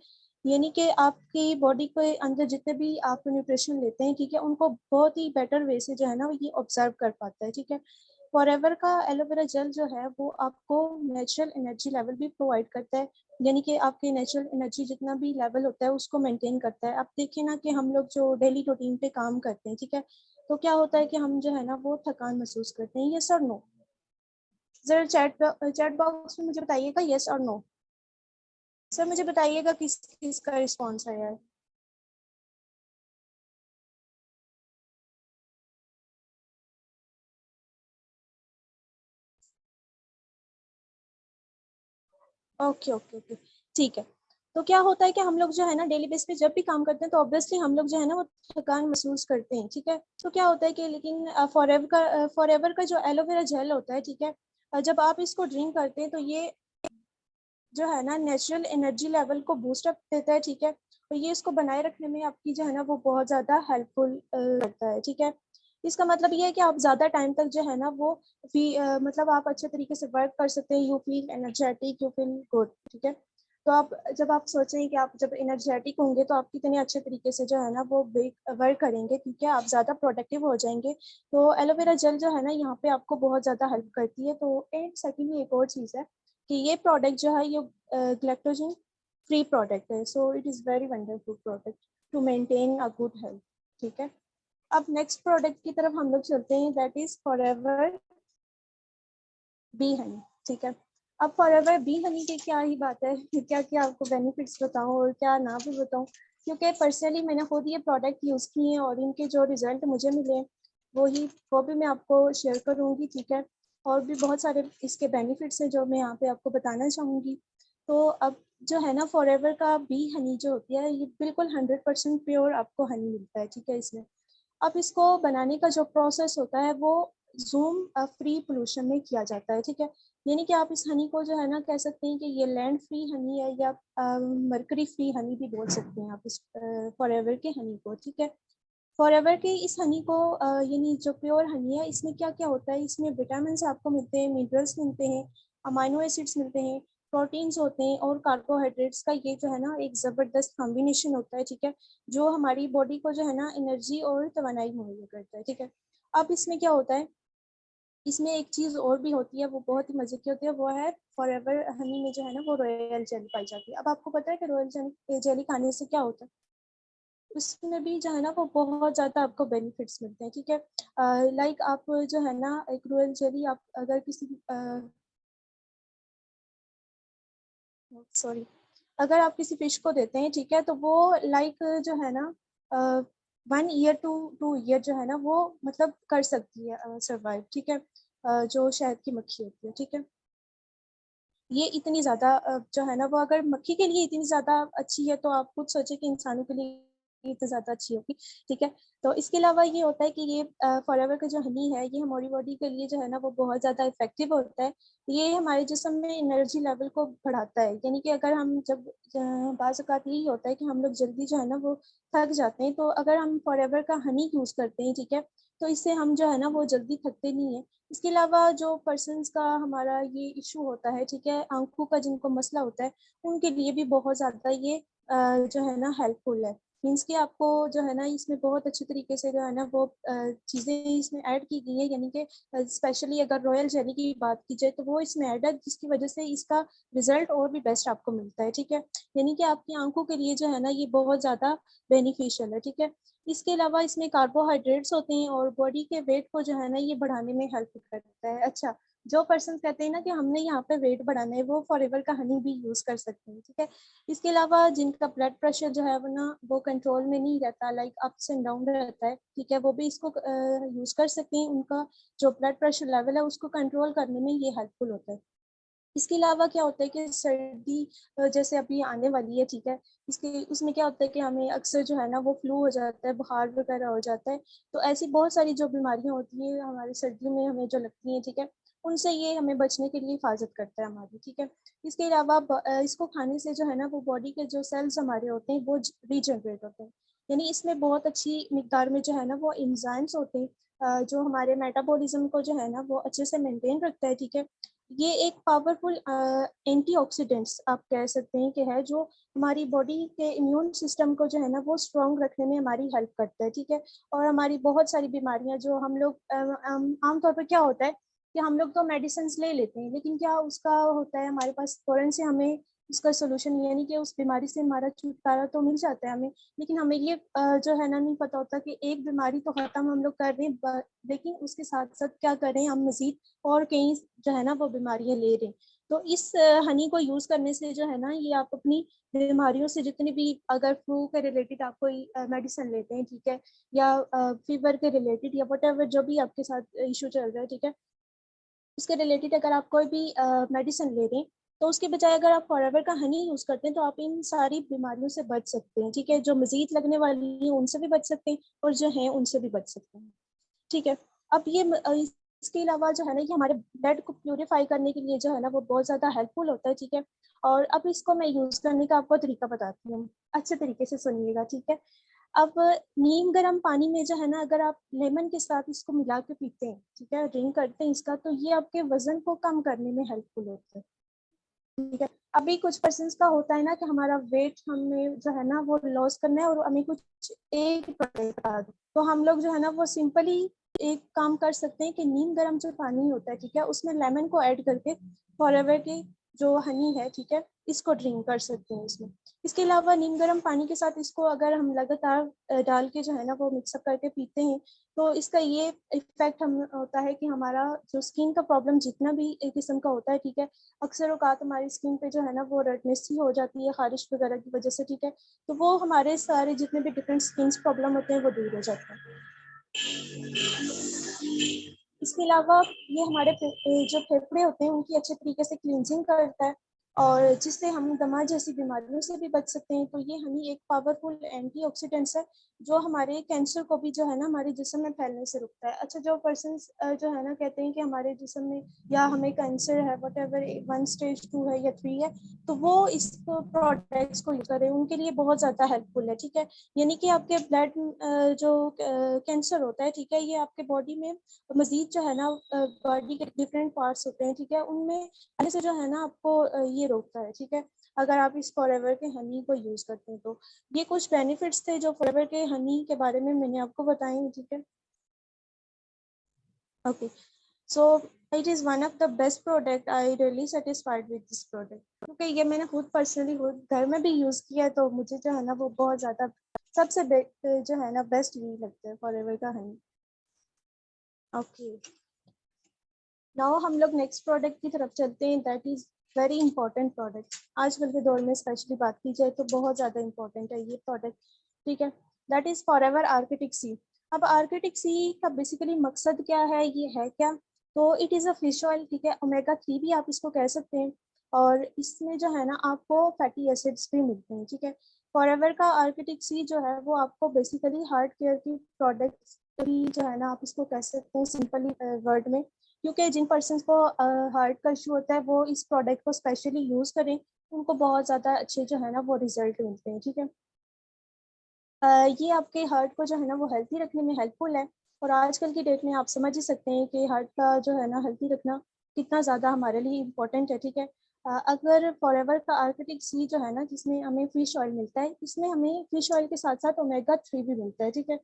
यानी कि आपकी बॉडी के अंदर जितने भी आप न्यूट्रिशन लेते हैं, ठीक है, उनको बहुत ही बेटर वे से जो है ना ये ऑब्जर्व कर पाता है, ठीक है। फॉरएवर का एलोवेरा जेल जो है वो आपको नेचुरल एनर्जी लेवल भी प्रोवाइड करता है, यानी कि आपके नेचुरल एनर्जी जितना भी लेवल होता है उसको मेंटेन करता है। आप देखिए ना कि हम लोग जो डेली रूटीन पे काम करते हैं, ठीक है, तो क्या होता है कि हम जो है ना वो थकान महसूस करते हैं, यस और नो? जरा चैट बॉक्स में मुझे बताइएगा यस और नो। सर मुझे बताइएगा किस किस का रिस्पॉन्स आया है। ओके ओके ओके, ठीक है। तो क्या होता है कि हम लोग जो है ना डेली बेस पे जब भी काम करते हैं तो ऑब्वियसली हम लोग जो है ना वो थकान महसूस करते हैं, ठीक है। तो क्या होता है कि लेकिन फॉरएवर का जो एलोवेरा जेल होता है, ठीक है, जब आप इसको ड्रिंक करते हैं तो ये जो है ना नेचुरल एनर्जी लेवल को बूस्ट अप देता है, ठीक है। और ये इसको बनाए रखने में आपकी जो है ना वो बहुत ज़्यादा हेल्पफुल करता है, ठीक है। इसका मतलब ये है कि आप ज़्यादा टाइम तक जो है ना वो मतलब आप अच्छे तरीके से वर्क कर सकते हैं, you feel energetic, you feel good, ठीक है। तो आप जब आप सोचें कि आप जब एनर्जेटिक होंगे तो आप कितने अच्छे तरीके से जो है ना वो वर्क करेंगे, ठीक है, आप ज़्यादा प्रोडक्टिव हो जाएंगे। तो एलोवेरा जेल जो है ना यहाँ पे आपको बहुत ज़्यादा हेल्प करती है। तो एंड सेकेंडली एक और चीज़ है कि ये प्रोडक्ट जो है ये ग्लैक्टोजन फ्री प्रोडक्ट है, so it is very wonderful product to maintain a good health, ठीक है। अब नेक्स्ट प्रोडक्ट की तरफ हम लोग चलते हैं, that is forever B Honey, ठीक है। अब फॉरएवर बी हनी की क्या ही बात है क्या क्या आपको बेनिफिट्स बताऊं और क्या ना भी बताऊं, क्योंकि पर्सनली मैंने खुद ये प्रोडक्ट यूज़ किए हैं और इनके जो रिजल्ट मुझे मिले वो भी मैं आपको शेयर करूंगी, ठीक है। और भी बहुत सारे इसके बेनिफिट्स हैं जो मैं यहाँ पे आपको बताना चाहूँगी। तो अब जो है ना फॉरएवर का बी हनी जो होती है ये बिल्कुल 100% प्योर आपको हनी मिलता है, ठीक है इसमें। अब इसको बनाने का जो प्रोसेस होता है वो ज़ूम फ्री पोल्यूशन में किया जाता है, ठीक है। यानी कि आप इस हनी को जो है ना कह सकते हैं कि ये लैंड फ्री हनी है या मरकरी फ्री हनी भी बोल सकते हैं आप इस फॉरएवर के हनी को, ठीक है। फॉरएवर के इस हनी को यानी जो प्योर हनी है इसमें क्या क्या होता है, इसमें विटामिन आपको मिलते हैं, मिनरल्स मिलते हैं, अमाइनो एसिड्स मिलते हैं, प्रोटीन्स होते हैं और कार्बोहाइड्रेट्स का ये जो है ना एक ज़बरदस्त कॉम्बिनेशन होता है, ठीक है, जो हमारी बॉडी को जो है ना एनर्जी और तवानाई मुहैया करता है, ठीक है। अब इसमें क्या होता है, इसमें एक चीज़ और भी होती है वो बहुत ही मज़े की होती है, वो है फॉरएवर हनी में जो है ना वो रॉयल जेली पाई जाती है। अब आपको पता है कि रॉयल जेली खाने से क्या होता है, उसमें भी जो है ना वो बहुत ज़्यादा आपको बेनिफिट्स मिलते हैं, ठीक है। लाइक आप जो है ना एक रॉयल जेली आप अगर किसी सॉरी अगर आप किसी फिश को देते हैं, ठीक है, तो वो लाइक जो है ना 1 ईयर टू 2 ईयर जो है ना वो मतलब कर सकती है सर्वाइव, ठीक है। जो शहद की मक्खी होती है, ठीक है, ये इतनी ज़्यादा जो है ना वो अगर मक्खी के लिए इतनी ज़्यादा अच्छी है तो आप खुद सोचिए कि इंसानों के लिए इतनी ज़्यादा अच्छी होगी, ठीक है। तो इसके अलावा ये होता है कि ये फॉरएवर का जो हनी है ये हमारी बॉडी के लिए जो है ना वो बहुत ज़्यादा इफेक्टिव होता है। ये हमारे जिस्म में एनर्जी लेवल को बढ़ाता है, यानी कि अगर हम जब बाज़ औक़ात यही होता है कि हम लोग जल्दी जो है ना वो थक जाते हैं, तो अगर हम फॉरएवर का हनी यूज़ करते हैं, ठीक है, तो इससे हम जो है ना वो जल्दी थकते नहीं हैं। इसके अलावा जो पर्सन्स का हमारा ये इशू होता है, ठीक है, आँखों का जिनको मसला होता है, उनके लिए भी बहुत ज़्यादा ये जो है ना हेल्पफुल है। मीन्स कि आपको जो है ना इसमें बहुत अच्छे तरीके से जो है ना वो चीज़ें इसमें ऐड की गई हैं, यानी कि स्पेशली अगर रॉयल जेली की बात की जाए तो वो इसमें ऐड है जिसकी वजह से इसका रिज़ल्ट और भी बेस्ट आपको मिलता है, ठीक है। यानी कि आपकी आँखों के लिए जो है ना ये बहुत ज़्यादा बेनिफिशियल है, ठीक है। इसके अलावा इसमें कार्बोहाइड्रेट्स होते हैं और बॉडी के वेट को जो है ना ये बढ़ाने में हेल्प करता है। अच्छा, जो पर्सन कहते हैं ना कि हमने यहाँ पे वेट बढ़ाना है वो फॉरएवर का हनी भी यूज़ कर सकते हैं, ठीक है। इसके अलावा जिनका ब्लड प्रेशर जो है वो ना वो कंट्रोल में नहीं रहता, लाइक अप्स एंड डाउन रहता है, ठीक है, वो भी इसको यूज़ कर सकते हैं। उनका जो ब्लड प्रेशर लेवल है उसको कंट्रोल करने में ये हेल्पफुल होता है। इसके अलावा क्या होता है कि सर्दी जैसे अभी आने वाली है, ठीक है, इसके उसमें क्या होता है कि हमें अक्सर जो है ना वो फ्लू हो जाता है, बुखार वगैरह हो जाता है। तो ऐसी बहुत सारी जो बीमारियां होती हैं हमारी सर्दियों में हमें जो लगती हैं, ठीक है, उनसे ये हमें बचने के लिए हिफाजत करता है हमारी, ठीक है। इसके अलावा इसको खाने से जो है ना वो बॉडी के जो सेल्स हमारे होते हैं वो रीजनरेट होते हैं। यानी इसमें बहुत अच्छी मिकदार में जो है ना वो एंजाइम्स होते हैं, जो हमारे मेटाबॉलिज्म को जो है ना वो अच्छे से मेंटेन रखता है, ठीक है। ये एक पावरफुल एंटीऑक्सीडेंट्स आप कह सकते हैं कि है, जो हमारी बॉडी के इम्यून सिस्टम को जो है ना वो स्ट्रॉन्ग रखने में हमारी हेल्प करता है, ठीक है। और हमारी बहुत सारी बीमारियां जो हम लोग आमतौर पर क्या होता है कि हम लोग तो मेडिसिन ले लेते हैं, लेकिन क्या उसका होता है हमारे पास फौरन से हमें उसका सोल्यूशन, यानी कि उस बीमारी से हमारा छुटकारा तो मिल जाता है हमें, लेकिन हमें ये जो है ना नहीं पता होता कि एक बीमारी तो खत्म हम लोग कर रहे हैं, लेकिन उसके साथ साथ क्या कर रहे हैं हम मजीद और कई जो है ना वो बीमारियां ले रहे हैं। तो इस हनी को यूज करने से जो है ना ये आप अपनी बीमारियों से जितनी भी, अगर फ्लू के रिलेटेड आप कोई मेडिसिन लेते हैं, ठीक है, या फीवर के रिलेटेड या वट जो भी आपके साथ इशू चल रहा है, ठीक है, उसके रिलेटेड अगर आप कोई भी मेडिसिन ले रहे हैं, तो उसके बजाय अगर आप फॉरएवर का हनी यूज करते हैं तो आप इन सारी बीमारियों से बच सकते हैं, ठीक है। जो मजीद लगने वाली है उनसे भी बच सकते हैं और जो है उनसे भी बच सकते हैं, ठीक है। अब ये इसके अलावा जो है ना ये हमारे ब्लड को प्यूरिफाई करने के लिए जो है ना वो बहुत ज़्यादा हेल्पफुल होता है, ठीक है। और अब इसको मैं यूज़ करने का आपको तरीका बताती हूँ, अच्छे तरीके से सुनिएगा, ठीक है। अब नीम गर्म पानी में जो है ना अगर आप लेमन के साथ इसको मिला के पीते हैं, ठीक है, ड्रिंक करते हैं इसका, तो ये आपके वजन को कम करने में हेल्पफुल होता है, ठीक है। अभी कुछ पर्सन का होता है ना कि हमारा वेट हमें जो है ना वो लॉस करना है और हमें कुछ एक बता दो, तो हम लोग जो है ना वो सिंपली एक काम कर सकते हैं कि नीम गर्म जो पानी होता है, ठीक है, उसमें लेमन को ऐड करके फॉरएवर की जो हनी है, ठीक है, इसको ड्रिंक कर सकते हैं इसमें। इसके अलावा नीम गर्म पानी के साथ इसको अगर हम लगातार डाल के जो है ना वो मिक्सअप करके पीते हैं, तो इसका ये इफेक्ट हम होता है कि हमारा जो स्किन का प्रॉब्लम जितना भी एक किस्म का होता है, ठीक है, अक्सर औकात हमारी स्किन पे जो है ना वो रेडनेस सी हो जाती है खारिश वगैरह की वजह से, ठीक है, तो वो हमारे सारे जितने भी डिफरेंट स्किन प्रॉब्लम होते हैं वो दूर हो जाते हैं। इसके अलावा ये हमारे जो फेफड़े होते हैं उनकी अच्छे तरीके से क्लींजिंग करता है और जिससे हम दमा जैसी बीमारियों से भी बच सकते हैं। तो ये हनी एक पावरफुल एंटीऑक्सीडेंट्स है जो हमारे कैंसर को भी जो है ना हमारे जिस्म में फैलने से रुकता है। अच्छा, जो पर्सन जो है ना कहते हैं कि हमारे जिस्म में या हमें कैंसर है, वट एवर 1 स्टेज 2 है या 3 है, तो वो इस प्रोडक्ट्स को यूज करें, उनके लिए बहुत ज़्यादा हेल्पफुल है, ठीक है। यानी कि आपके ब्लड जो कैंसर होता है, ठीक है, ये आपके बॉडी में मजीद जो है ना बॉडी के डिफरेंट पार्ट्स होते हैं, ठीक है, उनमें आने से जो है ना आपको ये रोकता है, ठीक है, अगर आप इस फॉरएवर के हनी को यूज करते हैं तो। ये कुछ बेनिफिट्स थे जो फॉरएवर के हनी के बारे में मैंने आपको बताए हैं, ठीक है। Okay, so it is one of the best product, I really satisfied with this product, क्योंकि ये मैंने खुद पर्सनली खुद घर में भी यूज़ किया है, तो मुझे जो है ना वो बहुत ज़्यादा सबसे जो है ना बेस्ट यही लगता है फॉरएवर का हनी। ओके, नाउ हम लोग नेक्स्ट प्रोडक्ट की तरफ चलते हैं, that is very important product. आजकल के दौर में स्पेशली बात की जाए तो बहुत ज़्यादा इंपॉर्टेंट है ये प्रोडक्ट, ठीक है, दैट इज फॉरएवर आर्किटिक सी। अब आर्किटिक सी का बेसिकली मकसद क्या है, ये है क्या, तो it is a fish oil, ठीक है, ओमेगा 3 भी आप इसको कह सकते हैं, और इसमें जो है ना आपको फैटी एसिड्स भी मिलते हैं, ठीक है। फॉरएवर का आर्किटिक सी जो है वो आपको बेसिकली हार्ट केयर की प्रोडक्ट्स भी जो है ना आप इसको कह सकते हैं सिंपली वर्ड में, क्योंकि जिन पर्सन को हार्ट का इशू होता है वो इस प्रोडक्ट को स्पेशली यूज़ करें, उनको बहुत ज़्यादा अच्छे जो है ना वो रिजल्ट मिलते हैं, ठीक है। ये आपके हार्ट को जो है ना वो हेल्थी रखने में हेल्पफुल है, और आजकल की डेट में आप समझ ही सकते हैं कि हार्ट का जो है ना हेल्थी रखना कितना ज़्यादा हमारे लिए इम्पोर्टेंट है, ठीक है। अगर फॉरएवर का आर्किटिक सी जो है ना जिसमें हमें फिश ऑयल मिलता है, इसमें हमें फिश ऑयल के साथ साथ ओमेगा 3 भी मिलता है, ठीक है।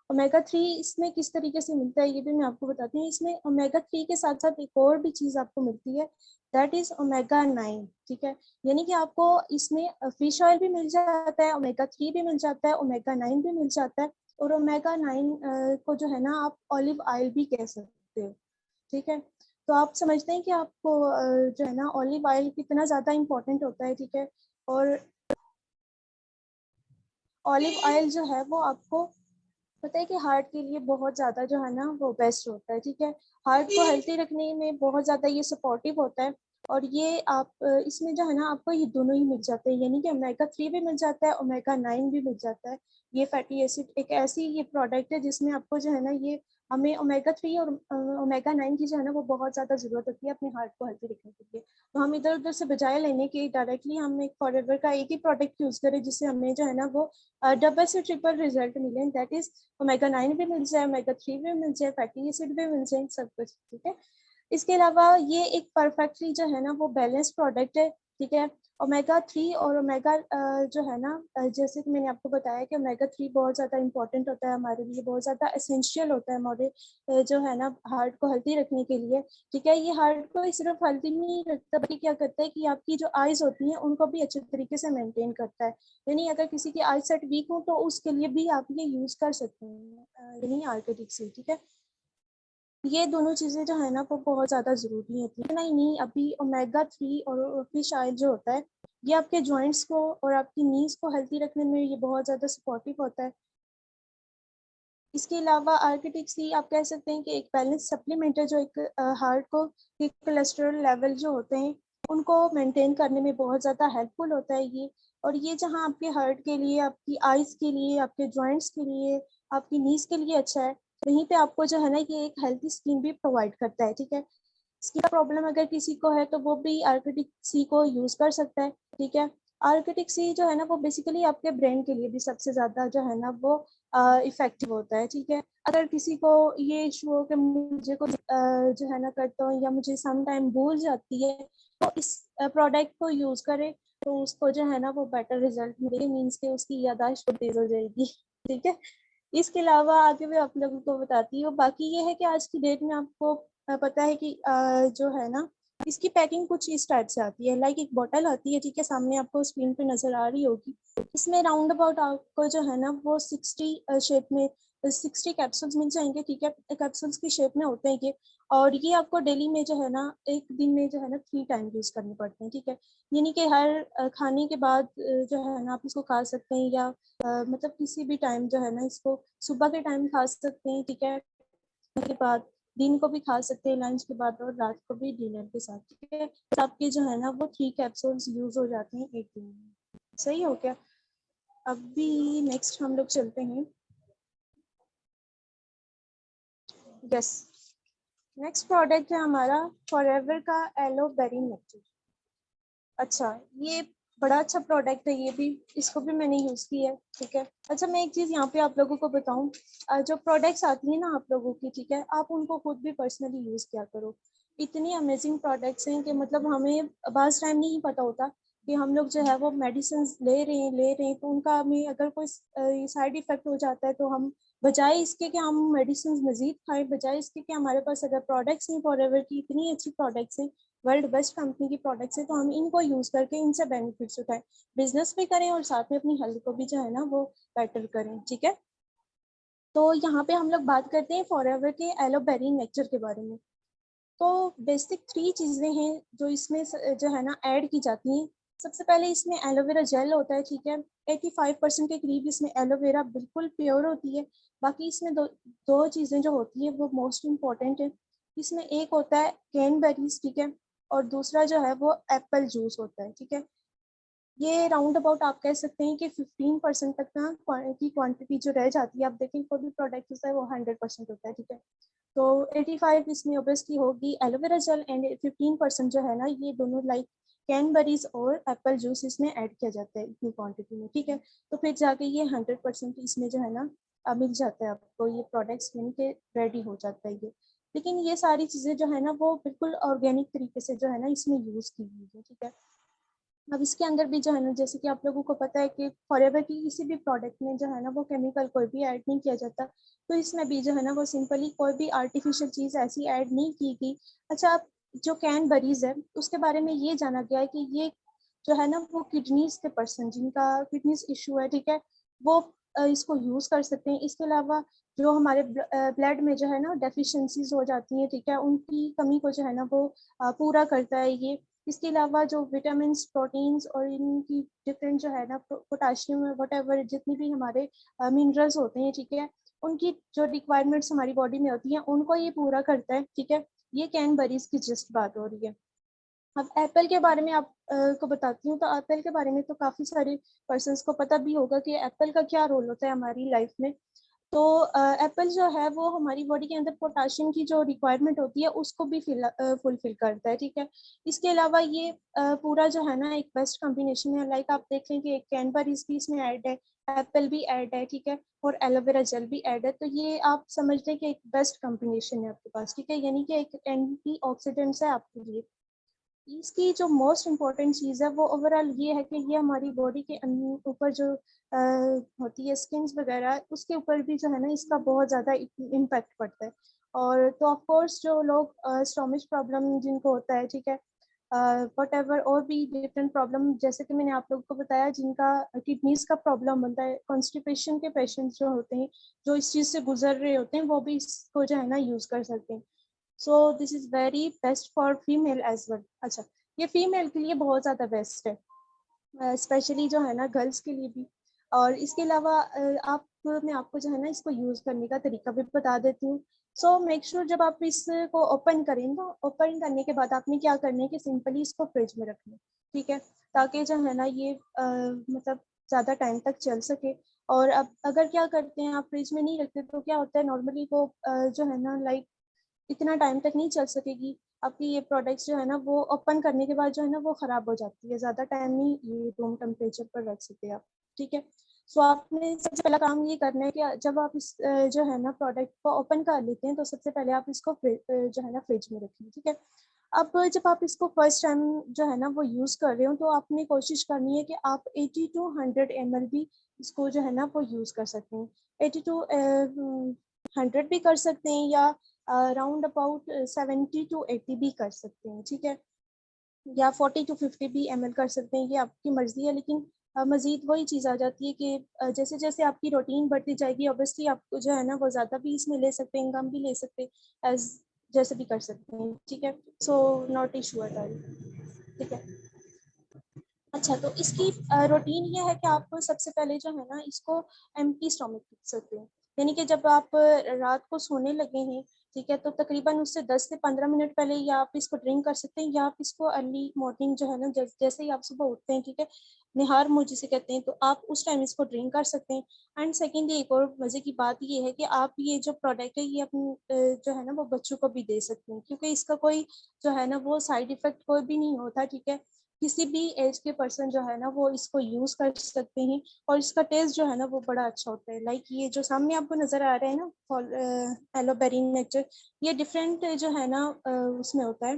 ओमेगा 3 इसमें किस तरीके से मिलता है ये भी मैं आपको बताती हूँ। इसमें ओमेगा 3 के साथ साथ एक और भी चीज़ आपको मिलती है, दैट इज ओमेगा 9, ठीक है। यानी कि आपको इसमें फिश ऑयल भी मिल जाता है, ओमेगा 3 भी मिल जाता है, ओमेगा 9 भी मिल जाता है, और ओमेगा 9 को जो है ना आप ऑलिव ऑयल भी कह सकते हो, ठीक है। तो आप समझते हैं कि आपको जो है ना ऑलिव ऑयल कितना ज़्यादा इम्पोर्टेंट होता है, ठीक है। और ऑलिव ऑयल जो है वो आपको पता है कि हार्ट के लिए बहुत ज़्यादा जो है ना वो बेस्ट होता है, ठीक है। हार्ट को हेल्थी रखने में बहुत ज़्यादा ये सपोर्टिव होता है, और ये आप इसमें जो है ना आपको ये दोनों ही मिल जाते हैं, यानी कि ओमेगा 3 भी मिल जाता है, ओमेगा 9 भी मिल जाता है। ये फैटी एसिड एक ऐसी ये प्रोडक्ट है जिसमें आपको जो है ना ये हमें ओमेगा 3 और ओमेगा 9 की जो है ना वो बहुत ज़्यादा ज़रूरत होती है अपने हार्ट को हेल्थी रखने के लिए। तो हम इधर-उधर से बजाय लेने के डायरेक्टली हम एक फॉरएवर का एक ही प्रोडक्ट यूज़ करें जिससे हमें जो है ना वो डबल से ट्रिपल रिजल्ट मिले, दैट इज़ ओमेगा 9 भी मिल जाए, ओमेगा 3 भी मिल जाए, फैटी एसिड भी मिल जाए, सब कुछ, ठीक है। इसके अलावा ये एक परफेक्टली जो है ना वो बैलेंस प्रोडक्ट है, ठीक है। ओमेगा 3 और ओमेगा जो है ना जैसे कि मैंने आपको बताया कि ओमेगा 3 बहुत ज़्यादा इंपॉर्टेंट होता है हमारे लिए, बहुत ज़्यादा एसेंशियल होता है हमारे जो है ना हार्ट को हेल्दी रखने के लिए, ठीक है। ये हार्ट को सिर्फ हेल्दी नहीं रखता बल्कि क्या करता है कि आपकी जो आइज़ होती हैं उनको भी अच्छे तरीके से मेंटेन करता है। यानी अगर किसी की आई साइट वीक हो तो उसके लिए भी आप ये यूज़ कर सकते हैं, यानी आर्किटिक से, ठीक है। ये दोनों चीज़ें जो है ना वो बहुत ज़्यादा ज़रूरी होती हैं। नहीं, अभी ओमेगा 3 और फिश ऑयल जो होता है, ये आपके जॉइंट्स को और आपकी नीज़ को हेल्दी रखने में ये बहुत ज़्यादा सपोर्टिव होता है। इसके अलावा आर्किटिक सी आप कह सकते हैं कि एक बैलेंस सप्लीमेंट है जो एक हार्ट को के कोलेस्ट्रॉल लेवल जो होते हैं, उनको मेंटेन करने में बहुत ज़्यादा हेल्पफुल होता है ये। और ये जहाँ आपके हार्ट के लिए, आपकी आइज़ के लिए, आपके जॉइंट्स के लिए, आपकी नीज़ के लिए अच्छा है, वहीं पे आपको जो है ना ये एक हेल्थी स्किन भी प्रोवाइड करता है, ठीक है। स्किन का प्रॉब्लम अगर किसी को है तो वो भी आर्किटिक सी को यूज़ कर सकता है, ठीक है। आर्किटिक सी जो है ना वो बेसिकली आपके ब्रेन के लिए भी सबसे ज़्यादा जो है ना वो इफ़ेक्टिव होता है, ठीक है। अगर किसी को ये इश्यू हो कि मुझे कुछ जो है ना करता हूँ या मुझे सम टाइम भूल जाती है, तो इस प्रोडक्ट को यूज़ करें तो उसको जो है ना वो बेटर रिज़ल्ट मिलेंगे, मीन्स कि उसकी याददाश्त तो तेज़ हो जाएगी, ठीक है। इसके अलावा आगे मैं आप लोगों को बताती हूँ, बाकी ये है कि आज की डेट में आपको पता है कि जो है ना इसकी पैकिंग कुछ इस टाइप से आती है, लाइक एक बॉटल आती है, ठीक है, सामने आपको स्क्रीन पे नज़र आ रही होगी। इसमें राउंड अबाउट आपको जो है ना वो 60 शेप में 60 कैप्सूल्स मिल जाएँगे, ठीक है। कैप्सूल्स की शेप में होते हैं ये, और ये आपको डेली में जो है ना 1 दिन में जो है ना 3 टाइम यूज़ करने पड़ते हैं, ठीक है। यानी कि हर खाने के बाद जो है ना आप इसको खा सकते हैं या मतलब किसी भी टाइम जो है ना इसको सुबह के टाइम खा सकते हैं, ठीक है। के बाद दिन को भी खा सकते हैं लंच के बाद और रात को भी डिनर के साथ, ठीक है। तो आपके जो है ना वो 3 कैप्सूल्स यूज़ हो जाते हैं 1 दिन में। सही हो गया? अभी नेक्स्ट हम लोग चलते हैं। यस, नेक्स्ट प्रोडक्ट है हमारा फॉरएवर का एलो बेरी नेक्टर। अच्छा, ये बड़ा अच्छा प्रोडक्ट है ये भी, इसको भी मैंने यूज़ किया है, ठीक है। अच्छा, मैं एक चीज़ यहाँ पे आप लोगों को बताऊँ, जो प्रोडक्ट्स आती हैं ना आप लोगों की, ठीक है, आप उनको खुद भी पर्सनली यूज़ किया करो। इतनी अमेजिंग प्रोडक्ट्स हैं कि मतलब हमें बाज़ टाइम नहीं पता होता कि हम लोग जो है वो मेडिसिन्स ले रहे हैं, तो उनका हमें अगर कोई साइड इफ़ेक्ट हो जाता है तो हम बजाय इसके कि हम मेडिसिन्स मज़ीद खाएँ, बजाय इसके कि हमारे पास अगर प्रोडक्ट्स हैं फॉरएवर की, इतनी अच्छी प्रोडक्ट्स हैं, वर्ल्ड बेस्ट कंपनी की प्रोडक्ट्स हैं, तो हम इनको यूज़ करके इनसे बेनिफिट्स उठाएँ। बिज़नेस भी करें और साथ में अपनी हेल्थ को भी जो है ना वो बेटर करें, ठीक है? तो यहाँ पे हम लोग बात करते हैं फॉरएवर के एलो बेरी नेक्टर के बारे में। तो बेसिक 3 चीज़ें हैं जो इसमें जो है ना ऐड की जाती हैं। सबसे पहले इसमें एलोवेरा जेल होता है, ठीक है? 85% के करीब इसमें एलोवेरा बिल्कुल प्योर होती है। बाकी इसमें 2 चीज़ें जो होती हैं वो मोस्ट इम्पोर्टेंट है। इसमें एक होता है क्रैनबेरीज़, ठीक है? और दूसरा जो है वो एप्पल जूस होता है, ठीक है? ये राउंड अबाउट आप कह सकते हैं कि 15% तक ना की क्वांटिटी जो रह जाती है, आप देखें कोई भी प्रोडक्ट होता है वो 100% होता है, ठीक है? तो 85 इसमें ऑब्वियसली होगी एलोवेरा जेल एंड 15% जो है ना ये दोनों लाइक कैनबेरीज और एप्पल जूस इसमें ऐड किया जाता है इतनी क्वांटिटी में, ठीक है। तो फिर जाके ये 100% इसमें जो है ना मिल जाता है आपको, ये प्रोडक्ट्स यानी कि रेडी हो जाता है ये। लेकिन ये सारी चीज़ें जो है ना वो बिल्कुल ऑर्गेनिक तरीके से जो है ना इसमें यूज़ की गई है, ठीक है। अब इसके अंदर भी जो है ना जैसे कि आप लोगों को पता है कि फॉरएवर की किसी भी प्रोडक्ट में जो है ना वो केमिकल कोई भी ऐड नहीं किया जाता। तो इसमें भी जो है ना वो सिंपली कोई भी आर्टिफिशियल चीज़ ऐसी ऐड नहीं की गई। अच्छा, अब जो कैनबेरीज़ है उसके बारे में ये जाना गया है कि ये जो है ना वो किडनीज़ के पर्सन जिनका किडनीज़ इश्यू है, ठीक है, वो इसको यूज़ कर सकते हैं। इसके अलावा जो हमारे ब्लड में जो है ना डेफिशिएंसीज़ हो जाती हैं, ठीक है, उनकी कमी को जो है ना वो पूरा करता है ये। इसके अलावा जो विटामिन्स, प्रोटीन्स और इनकी डिफरेंट जो है ना पोटेशियम व्हाटएवर जितनी भी हमारे मिनरल्स होते हैं, ठीक है, उनकी जो रिक्वायरमेंट्स हमारी बॉडी में होती हैं, उनको ये पूरा करता है, ठीक है। ये कैनबेरीज़ की जस्ट बात हो रही है। अब एप्पल के बारे में आप को बताती हूँ। तो एप्पल के बारे में तो काफ़ी सारे पर्सन्स को पता भी होगा कि एप्पल का क्या रोल होता है हमारी लाइफ में। तो एप्पल जो है वो हमारी बॉडी के अंदर पोटेशियम की जो रिक्वायरमेंट होती है उसको भी फुलफिल करता है, ठीक है। इसके अलावा ये पूरा जो है ना एक बेस्ट कॉम्बिनेशन है। लाइक आप देख लें कि एक कैनबेरीज भी इसमें ऐड है, एप्पल भी ऐड है, ठीक है, और एलोवेरा जेल भी ऐड है। तो ये आप समझ लें कि एक बेस्ट कॉम्बिनेशन है आपके पास, ठीक है, यानी कि एक एंटी ऑक्सीडेंट्स है आपके लिए। इसकी जो मोस्ट इम्पॉर्टेंट चीज़ है वो ओवरऑल ये है कि ये हमारी बॉडी के ऊपर जो होती है स्किन्स वगैरह, उसके ऊपर भी जो है ना इसका बहुत ज़्यादा इम्पैक्ट पड़ता है। और तो ऑफ कोर्स जो लोग स्टोमच प्रॉब्लम जिनको होता है, ठीक है, वट एवर और भी डिफरेंट प्रॉब्लम, जैसे कि मैंने आप लोगों को बताया, जिनका किडनीज का प्रॉब्लम होता है, कॉन्स्टिपेशन के पेशेंट्स जो होते हैं, जो इस चीज़ से गुजर रहे होते हैं, वो भी इसको जो है ना यूज़ कर सकते हैं। So this is very best for female as well. अच्छा, ये फीमेल के लिए बहुत ज़्यादा बेस्ट है, स्पेशली जो है ना गर्ल्स के लिए भी। और इसके अलावा आप मैं आपको जो है ना इसको यूज़ करने का तरीका भी बता देती हूँ। सो मेक श्योर जब आप इसको ओपन करें तो ओपन करने के बाद आपने क्या करना है कि सिंपली इसको फ्रिज में रखना है, ठीक है, ताकि जो है ना ये मतलब ज़्यादा टाइम तक चल सके। और अब अगर क्या करते हैं आप फ्रिज में नहीं रखते तो क्या होता है नॉर्मली वो जो है ना लाइक इतना टाइम तक नहीं चल सकेगी आपकी ये प्रोडक्ट्स जो है ना, वो ओपन करने के बाद जो है ना वो ख़राब हो जाती है, ज़्यादा टाइम नहीं ये रूम टेम्परेचर पर रख सकते आप, ठीक है। सो आपने सबसे पहला काम ये करना है कि जब आप इस जो है ना प्रोडक्ट को ओपन कर लेते हैं तो सबसे पहले आप इसको जो है ना फ्रिज में रखें, ठीक है। अब जब आप इसको फर्स्ट टाइम जो है ना वो यूज़ कर रहे हो तो आपने कोशिश करनी है कि आप 80 टू 100 ml भी इसको जो है ना वो यूज़ कर सकते हैं। 80 टू 100 भी कर सकते हैं या राउंड अबाउट 70 टू 80 भी कर सकते हैं, ठीक है, या 40 टू 50 भी ml कर सकते हैं, ये आपकी मर्ज़ी है। लेकिन मज़ीद वही चीज़ आ जाती है कि जैसे जैसे आपकी रूटीन बढ़ती जाएगी ऑब्वियसली आपको जो है ना वो ज़्यादा भी इसमें ले सकते हैं, कम भी ले सकते हैं, एज जैसे भी कर सकते हैं, ठीक है। So not issue at all, ठीक है। अच्छा, तो इसकी रूटीन ये है कि आप सबसे पहले जो है ना इसको एम्प्टी स्टमक पी सकते हैं, यानी कि जब आप रात को सोने लगे हैं, ठीक है, तो तकरीबन उससे 10 से 15 मिनट पहले या आप इसको ड्रिंक कर सकते हैं या आप इसको अर्ली मॉर्निंग जो है ना जैसे ही आप सुबह उठते हैं, ठीक है, निहार मुँह जिसे कहते हैं, तो आप उस टाइम इसको ड्रिंक कर सकते हैं। एंड सेकेंडली एक और मज़े की बात ये है कि आप ये जो प्रोडक्ट है ये अपने जो है ना वो बच्चों को भी दे सकते हैं, क्योंकि इसका कोई जो है ना वो साइड इफ़ेक्ट कोई भी नहीं होता, ठीक है। किसी भी एज के पर्सन जो है ना वो इसको यूज़ कर सकते हैं और इसका टेस्ट जो है ना वो बड़ा अच्छा होता है। लाइक ये जो सामने आपको नज़र आ रहा है ना एलोबेरी नेक्टर, ये डिफरेंट जो है ना उसमें होता है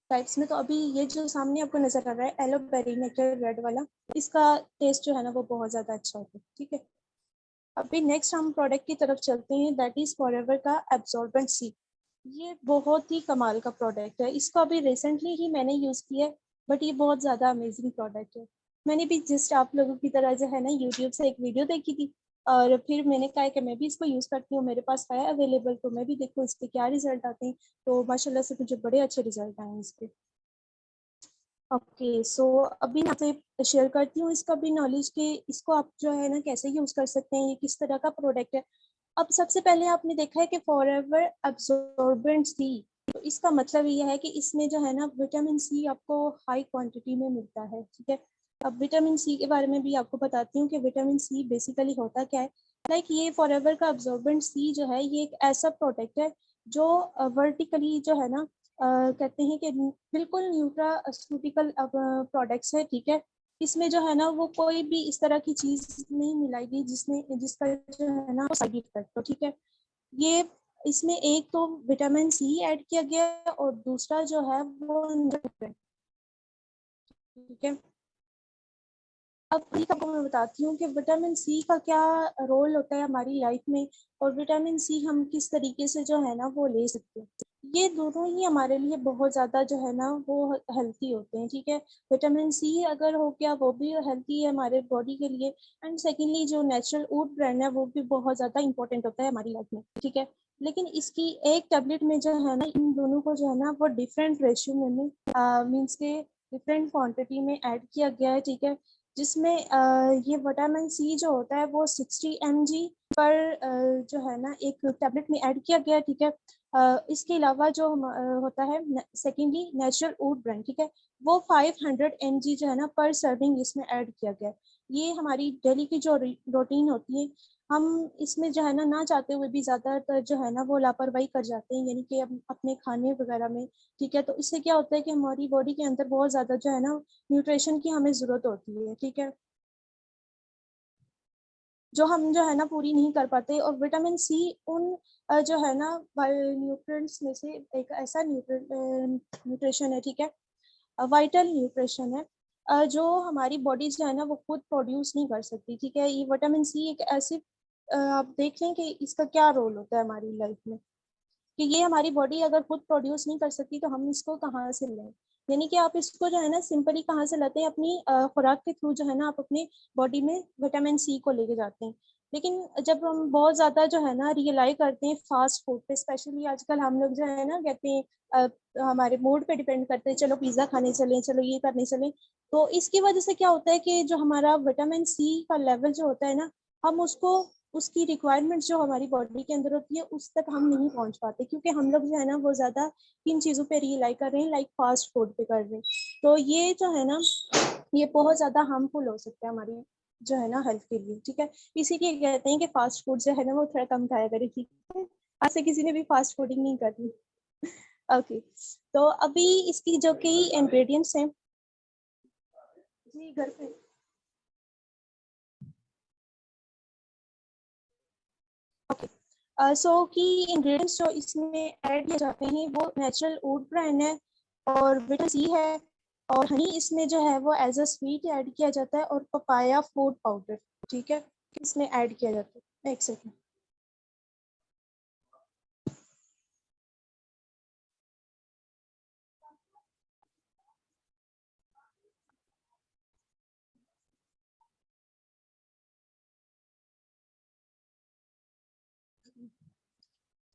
टाइप्स में। तो अभी ये जो सामने आपको नज़र आ रहा है एलोबेरी नेक्टर रेड वाला, इसका टेस्ट जो है ना वो बहुत ज़्यादा अच्छा होता है, ठीक है। अभी नेक्स्ट हम प्रोडक्ट की तरफ चलते हैं, दैट इज़ फॉरएवर का एब्जॉर्बेंट सी। ये बहुत ही कमाल का प्रोडक्ट है, इसको अभी रिसेंटली ही मैंने यूज़ किया है, बट ये बहुत ज़्यादा अमेजिंग प्रोडक्ट है। मैंने भी जस्ट आप लोगों की तरह जो है ना यूट्यूब से एक वीडियो देखी थी और फिर मैंने कहा कि मैं भी इसको यूज़ करती हूँ, मेरे पास है अवेलेबल, तो मैं भी देखूँ इस पे क्या रिजल्ट आते हैं। तो माशाल्लाह से मुझे बड़े अच्छे रिजल्ट आए हैं इस पे। ओके, सो अभी मैं आपसे शेयर करती हूँ इसका भी नॉलेज कि इसको आप जो है ना कैसे यूज़ कर सकते हैं, ये किस तरह का प्रोडक्ट है। अब सबसे पहले आपने देखा है कि फॉरएवर एब्जॉर्बेंट सी, तो इसका मतलब ये है कि इसमें जो है ना विटामिन सी आपको हाई क्वांटिटी में मिलता है, ठीक है। अब विटामिन सी के बारे में भी आपको बताती हूँ कि विटामिन सी बेसिकली होता क्या है। लाइक ये फॉरएवर का एब्जॉर्बेंट सी जो है ये एक ऐसा प्रोडक्ट है जो वर्टिकली जो है ना कहते हैं कि बिल्कुल न्यूट्रास्यूटिकल प्रोडक्ट्स है, ठीक है। इसमें जो है ना वो कोई भी इस तरह की चीज़ नहीं मिलाएगी जिसका जो है ना साइड इफेक्ट हो, ठीक है। ये इसमें एक तो विटामिन सी ऐड किया गया है और दूसरा जो है वो ठीक है। अब ठीक आपको मैं बताती हूँ कि विटामिन सी का क्या रोल होता है हमारी लाइफ में और विटामिन सी हम किस तरीके से जो है ना वो ले सकते हैं। ये दोनों ही हमारे लिए बहुत ज़्यादा जो है ना वो हेल्थी होते हैं, ठीक है। विटामिन सी अगर हो गया वो भी हेल्थी है हमारे बॉडी के लिए। एंड सेकेंडली जो नेचुरल वुड ब्रांड है वो भी बहुत ज़्यादा इंपॉर्टेंट होता है हमारी लाइफ में, ठीक है। लेकिन इसकी एक टैबलेट में जो है ना इन दोनों को जो है ना वो डिफरेंट रेशियो में मीन्स के डिफरेंट क्वांटिटी में ऐड किया गया है, ठीक है, जिसमें ये विटामिन सी जो होता है वो 60 mg पर जो है ना एक टैबलेट में ऐड किया गया, ठीक है। इसके अलावा जो होता है सेकेंडली नेचुरल ओट ब्रांड, ठीक है, वो 500 mg जो है ना पर सर्विंग इसमें ऐड किया गया। ये हमारी डेली की जो रूटीन होती है, हम इसमें जो है ना चाहते हुए भी ज़्यादातर जो है ना वो लापरवाही कर जाते हैं, यानी कि अपने खाने वगैरह में, ठीक है। तो इससे क्या होता है कि हमारी बॉडी के अंदर बहुत ज़्यादा जो है ना न्यूट्रिशन की हमें ज़रूरत होती है, ठीक है, जो हम जो है ना पूरी नहीं कर पाते। और विटामिन सी उन जो है ना न्यूट्रिएंट्स में से एक ऐसा न्यूट्रिशन है, ठीक है, वाइटल न्यूट्रिशन है, जो हमारी बॉडी जो है ना वो खुद प्रोड्यूस नहीं कर सकती, ठीक है। ये विटामिन सी एक ऐसी आप देख लें कि इसका क्या रोल होता है हमारी लाइफ में, कि ये हमारी बॉडी अगर खुद प्रोड्यूस नहीं कर सकती तो हम इसको कहाँ से लें। यानी कि आप इसको जो है ना सिंपली कहाँ से लाते हैं, अपनी खुराक के थ्रू जो है ना आप अपने बॉडी में विटामिन सी को लेके जाते हैं। लेकिन जब हम बहुत ज़्यादा जो है ना रियलाई करते हैं फास्ट फूड पे, स्पेशली आजकल हम लोग जो है ना कहते हैं हमारे मूड पे डिपेंड करते हैं, चलो पिज़्ज़ा खाने चलें, चलो ये करने चलें। तो इसकी वजह से क्या होता है कि जो हमारा विटामिन सी का लेवल जो होता है ना, हम उसको उसकी रिक्वायरमेंट जो हमारी बॉडी के अंदर होती है उस तक हम नहीं पहुंच पाते, क्योंकि हम लोग जो है ना वो ज़्यादा किन चीज़ों पे रिलाई कर रहे हैं, लाइक फास्ट फूड पे कर रहे हैं। तो ये जो है ना ये बहुत ज़्यादा हार्मफुल हो सकता है हमारी जो है ना हेल्थ के लिए, ठीक है। इसीलिए कहते हैं कि फास्ट फूड जो है ना वो थोड़ा कम खाया करें, ठीक है। आज से किसी ने भी फास्ट फूडिंग नहीं करनी। ओके, तो अभी इसकी जो कई इंग्रेडिएंट्स हैं जी घर पे। ओके, सो की इंग्रेडिएंट्स जो इसमें ऐड किए जाते हैं वो नेचुरल ओट ब्रांड है और विटामिन सी है, और हनी इसमें जो है वो एज अ स्वीट ऐड किया जाता है, और पपाया फूड पाउडर, ठीक है, इसमें ऐड किया जाता है। एक सेकेंड।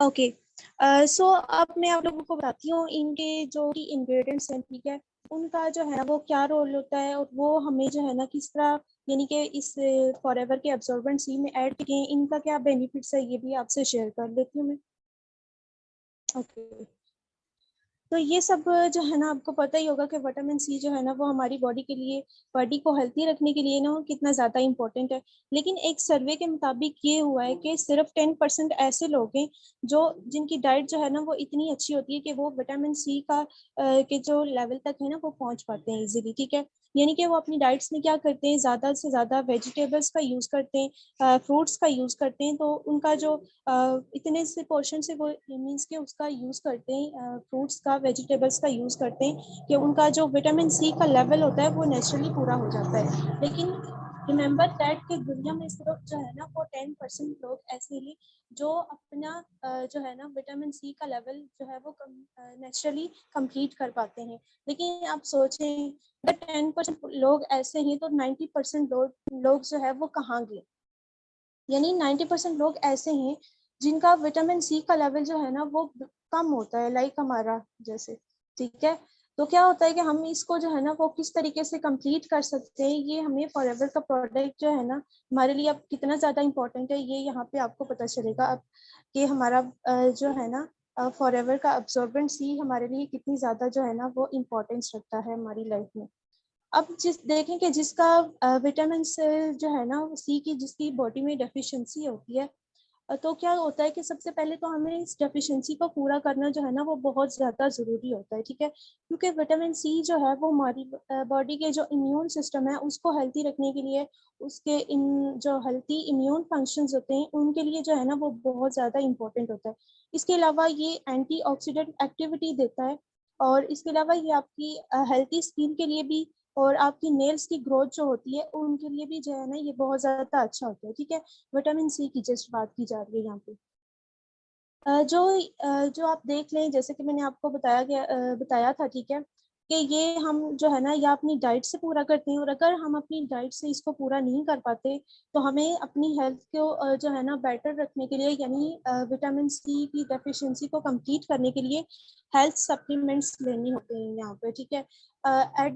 ओके, सो अब मैं आप लोगों को बताती हूँ इनके जो इंग्रेडिएंट्स हैं, ठीक है, उनका जो है ना वो क्या रोल होता है, और वो हमें जो है ना किस तरह यानी कि इस फॉरएवर के अब्जॉर्बेंट सी में ऐड किए हैं, इनका क्या बेनिफिट्स है ये भी आपसे शेयर कर लेती हूँ मैं। ओके, तो ये सब जो है ना आपको पता ही होगा कि विटामिन सी जो है ना वो हमारी बॉडी के लिए, बॉडी को हेल्थी रखने के लिए ना कितना ज़्यादा इंपॉर्टेंट है। लेकिन एक सर्वे के मुताबिक ये हुआ है कि सिर्फ 10% ऐसे लोग हैं जो जिनकी डाइट जो है ना वो इतनी अच्छी होती है कि वो विटामिन सी का के जो लेवल तक है ना वो पहुंच पाते हैं इजीली, ठीक है। यानी कि वो अपनी डाइट्स में क्या करते हैं, ज़्यादा से ज़्यादा वेजिटेबल्स का यूज़ करते हैं, फ्रूट्स का यूज़ करते हैं। तो उनका जो इतने से पोर्शन से वो मीन्स के उसका यूज़ करते हैं, फ्रूट्स का, वेजिटेबल्स का यूज़ करते हैं, कि उनका जो विटामिन सी का लेवल होता है वो नेचुरली पूरा हो जाता है। लेकिन रिमेंबर दैट कि दुनिया में सिर्फ जो है ना वो 10% लोग ऐसे हैं जो अपना जो है ना विटामिन सी का लेवल जो है वो नेचुरली कंप्लीट कर पाते हैं। लेकिन आप सोचें अगर 10% लोग ऐसे हैं तो 90% लोग जो है वो कहाँ गए। यानी 90% लोग ऐसे हैं जिनका विटामिन सी का लेवल जो है ना वो कम होता है, लाइक हमारा जैसे, ठीक है। तो क्या होता है कि हम इसको जो है ना वो किस तरीके से कंप्लीट कर सकते हैं, ये हमें फॉरएवर का प्रोडक्ट जो है ना हमारे लिए अब कितना ज़्यादा इम्पोर्टेंट है ये यहाँ पे आपको पता चलेगा अब, कि हमारा जो है ना फॉरएवर का अब्जॉर्बेंट सी हमारे लिए कितनी ज़्यादा जो है ना वो इम्पोर्टेंस रखता है हमारी लाइफ में। अब जिस देखें कि जिसका विटामिन से जो है ना सी की जिसकी बॉडी में डेफिशिएंसी होती है, तो क्या होता है कि सबसे पहले तो हमें इस डेफिशिएंसी को पूरा करना जो है ना वो बहुत ज़्यादा ज़रूरी होता है, ठीक है। क्योंकि विटामिन सी जो है वो हमारी बॉडी के जो इम्यून सिस्टम है उसको हेल्थी रखने के लिए, उसके इन जो हेल्थी इम्यून फंक्शंस होते हैं उनके लिए जो है ना वो बहुत ज़्यादा इंपॉर्टेंट होता है। इसके अलावा ये एंटीऑक्सीडेंट एक्टिविटी देता है, और इसके अलावा ये आपकी हेल्थी स्किन के लिए भी, और आपकी नेल्स की ग्रोथ जो होती है उनके लिए भी जो है ना ये बहुत ज़्यादा अच्छा होता है, ठीक है। विटामिन सी की जस्ट बात की जा रही है यहाँ पे। जो आप देख लें, जैसे कि मैंने आपको बताया था, ठीक है, कि ये हम जो है ना या अपनी डाइट से पूरा करते हैं, और अगर हम अपनी डाइट से इसको पूरा नहीं कर पाते तो हमें अपनी हेल्थ को जो है ना बेटर रखने के लिए, यानी विटामिन सी की डेफिशिएंसी को कंप्लीट करने के लिए हेल्थ सप्लीमेंट्स लेने होते हैं यहाँ पे, ठीक है। एट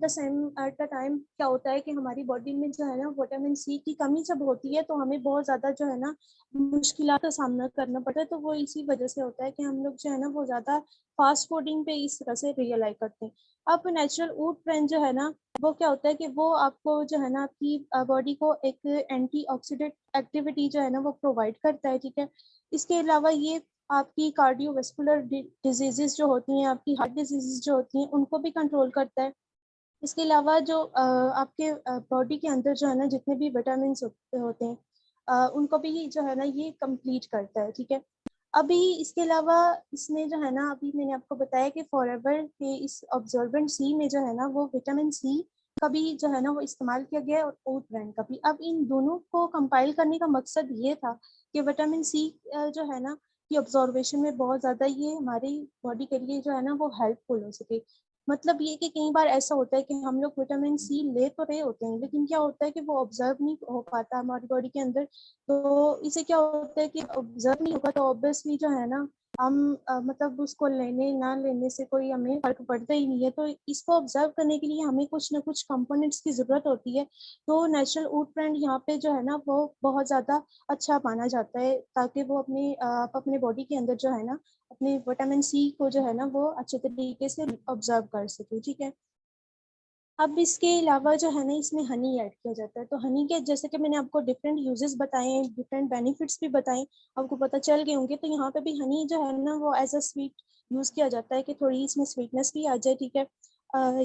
द टाइम क्या होता है कि हमारी बॉडी में जो है ना विटामिन सी की कमी जब होती है तो हमें बहुत ज़्यादा जो है ना मुश्किलात का सामना करना पड़ता है। तो वो इसी वजह से होता है कि हम लोग जो है ना वो ज़्यादा फास्ट फूडिंग पे इस तरह से रियलाइज करते हैं। अब नेचुरल वुड ब्रांड जो है ना वो क्या होता है कि वो आपको जो है ना आपकी बॉडी को एक एंटीऑक्सीडेंट एक्टिविटी जो है ना वो प्रोवाइड करता है, ठीक है। इसके अलावा ये आपकी कार्डियोवास्कुलर डिजीजेस जो होती हैं, आपकी हार्ट डिजीजेस जो होती हैं, उनको भी कंट्रोल करता है। इसके अलावा जो आपके बॉडी के अंदर जो है ना जितने भी विटामिन होते हैं उनको भी जो है ना ये कंप्लीट करता है, ठीक है। अभी इसके अलावा इसमें जो है ना अभी मैंने आपको बताया कि फॉरएवर के इस अब्जॉर्बेंट सी में जो है ना वो विटामिन सी का भी जो है ना वो इस्तेमाल किया गया है, और ओट ब्रांड का भी। अब इन दोनों को कंपाइल करने का मकसद ये था कि विटामिन सी जो है ना कि ऑब्जॉर्वेशन में बहुत ज़्यादा ये हमारी बॉडी के लिए जो है ना वो हेल्पफुल हो सके। मतलब ये कि कई बार ऐसा होता है कि हम लोग विटामिन सी ले तो रहे होते हैं, लेकिन क्या होता है कि वो ऑब्जर्व नहीं हो पाता हमारी बॉडी के अंदर। तो इसे क्या होता है कि ऑब्जर्व नहीं होगा तो ऑब्वियसली जो है ना हम मतलब उसको लेने ना लेने से कोई हमें फर्क पड़ता ही नहीं है। तो इसको ऑब्जर्व करने के लिए हमें कुछ ना कुछ कंपोनेंट्स की ज़रूरत होती है। तो नेचुरल वुड ब्रांड यहाँ पे जो है ना वो बहुत ज़्यादा अच्छा माना जाता है, ताकि वो अपने आप अपने बॉडी के अंदर जो है ना अपने विटामिन सी को जो है ना वो अच्छे तरीके से ऑब्जर्व कर सके, ठीक है। अब इसके अलावा जो है ना इसमें हनी ऐड किया जाता है। तो हनी के जैसे कि मैंने आपको डिफरेंट यूजेस बताए हैं, डिफरेंट बेनिफिट्स भी बताए, आपको पता चल गए होंगे। तो यहाँ पे भी हनी जो है ना वो एज अ स्वीट यूज़ किया जाता है कि थोड़ी इसमें स्वीटनेस भी आ जाए, ठीक है।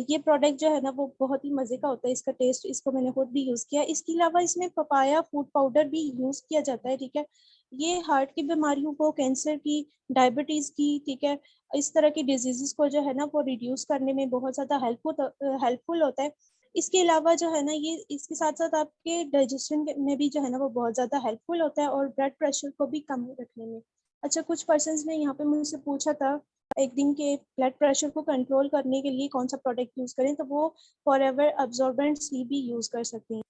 ये प्रोडक्ट जो है ना वो बहुत ही मज़े का होता है, इसका टेस्ट, इसको मैंने खुद भी यूज़ किया। इसके अलावा इसमें पपाया फूड पाउडर भी यूज़ किया जाता है, ठीक है। ये हार्ट की बीमारियों को, कैंसर की, डायबिटीज़ की, ठीक है, इस तरह की डिजीज़ेज़ को जो है ना वो रिड्यूस करने में बहुत ज़्यादा हेल्पफुल होता है। इसके अलावा जो है ना ये इसके साथ-साथ आपके डाइजेशन में भी जो है ना वो बहुत ज़्यादा हेल्पफुल होता है, और ब्लड प्रेशर को भी कम रखने में। अच्छा, कुछ पर्सन्स ने यहाँ पे मुझसे पूछा था एक दिन के ब्लड प्रेशर को कंट्रोल करने के लिए कौन-सा प्रोडक्ट यूज़ करें, तो वो फॉरएवर अब्सॉर्बेंट सी भी यूज़ कर सकते हैं।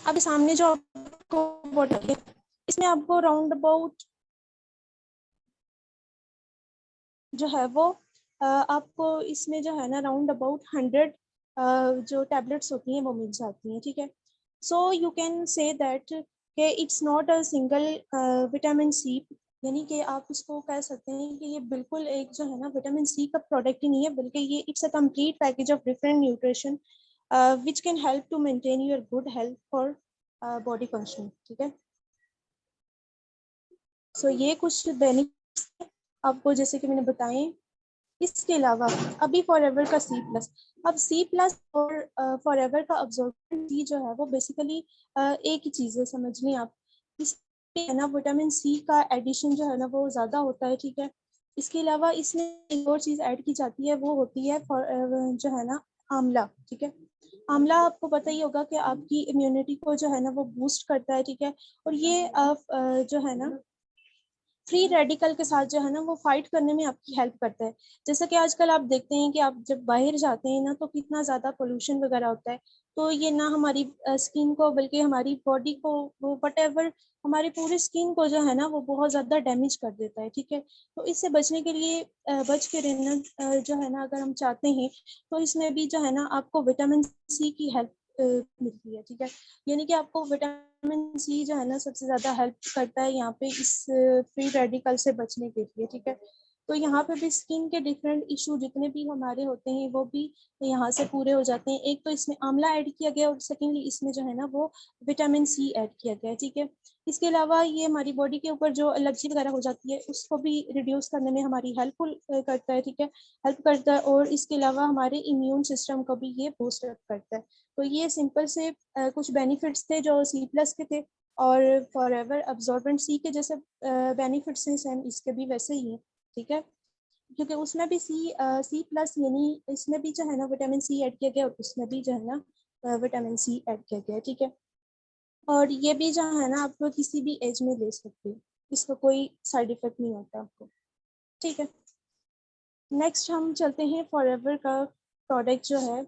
अब सामने जो आपको बॉटल है, इसमें आपको राउंड अबाउट जो है वो आपको इसमें जो है ना राउंड अबाउट 100 जो टैबलेट्स होती हैं वो मिल जाती हैं, ठीक है। So you can say that कि it's not a single vitamin C, यानी कि आप इसको कह सकते हैं कि ये बिल्कुल एक जो है ना विटामिन सी का प्रोडक्ट ही नहीं है, बल्कि ये it's a complete package of different nutrition which can help to maintain your good health for body function, ठीक है। सो ये कुछ बेनिफिट्स आपको जैसे कि मैंने बताए। इसके अलावा अभी फॉरएवर का सी प्लस, अब सी प्लस और फॉरएवर का अब्जॉर्बेंट सी जो है वो बेसिकली एक ही चीज़ है, समझ लें आप। इसमें है ना विटामिन सी का एडिशन जो है ना वो ज़्यादा होता है, ठीक है। इसके अलावा इसमें एक और चीज़ ऐड की जाती है, वो होती है जो है ना आंवला, ठीक है। आंवला आपको पता ही होगा कि आपकी इम्यूनिटी को जो है ना वो बूस्ट करता है, ठीक है। और ये जो है ना फ्री रेडिकल के साथ जो है ना वो फाइट करने में आपकी हेल्प करता है। जैसा कि आजकल आप देखते हैं कि आप जब बाहर जाते हैं ना तो कितना ज़्यादा पोल्यूशन वगैरह होता है। तो ये ना हमारी स्किन को बल्कि हमारी बॉडी को वो व्हाटएवर हमारी पूरी स्किन को जो है ना वो बहुत ज़्यादा डैमेज कर देता है, ठीक है। तो इससे बचने के लिए बच के रहना जो है ना अगर हम चाहते हैं तो इसमें भी जो है ना आपको विटामिन सी की हेल्प मिलती है, ठीक है। यानी कि आपको विटामिन सी जो है ना सबसे ज़्यादा हेल्प करता है यहाँ पे इस फ्री रेडिकल से बचने के लिए, ठीक है। तो यहाँ पे भी स्किन के डिफरेंट इशू जितने भी हमारे होते हैं वो भी यहाँ से पूरे हो जाते हैं। एक तो इसमें आंवला ऐड किया गया और सेकेंडली इसमें जो है ना वो विटामिन सी ऐड किया गया है, ठीक है। इसके अलावा ये हमारी बॉडी के ऊपर जो एलर्जी वगैरह हो जाती है उसको भी रिड्यूस करने में हमारी हेल्पफुल करता है, ठीक है, हेल्प करता है। और इसके अलावा हमारे इम्यून सिस्टम को भी ये बूस्ट अप करता है। तो ये सिंपल से कुछ बेनिफिट्स थे जो सी प्लस के थे, और फॉरएवर अब्जॉर्बेंट सी के जैसे बेनिफिट्स हैं सेम इसके भी वैसे ही हैं, ठीक है। क्योंकि उसमें भी सी प्लस यानी इसमें भी जो है ना विटामिन सी ऐड किया गया और उसमें भी जो है ना विटामिन सी ऐड किया गया, ठीक है। और ये भी जो है ना आप किसी भी एज में ले सकते हो, इसका कोई साइड इफेक्ट नहीं होता आपको, ठीक है। नेक्स्ट हम चलते हैं फॉरएवर का प्रोडक्ट जो है,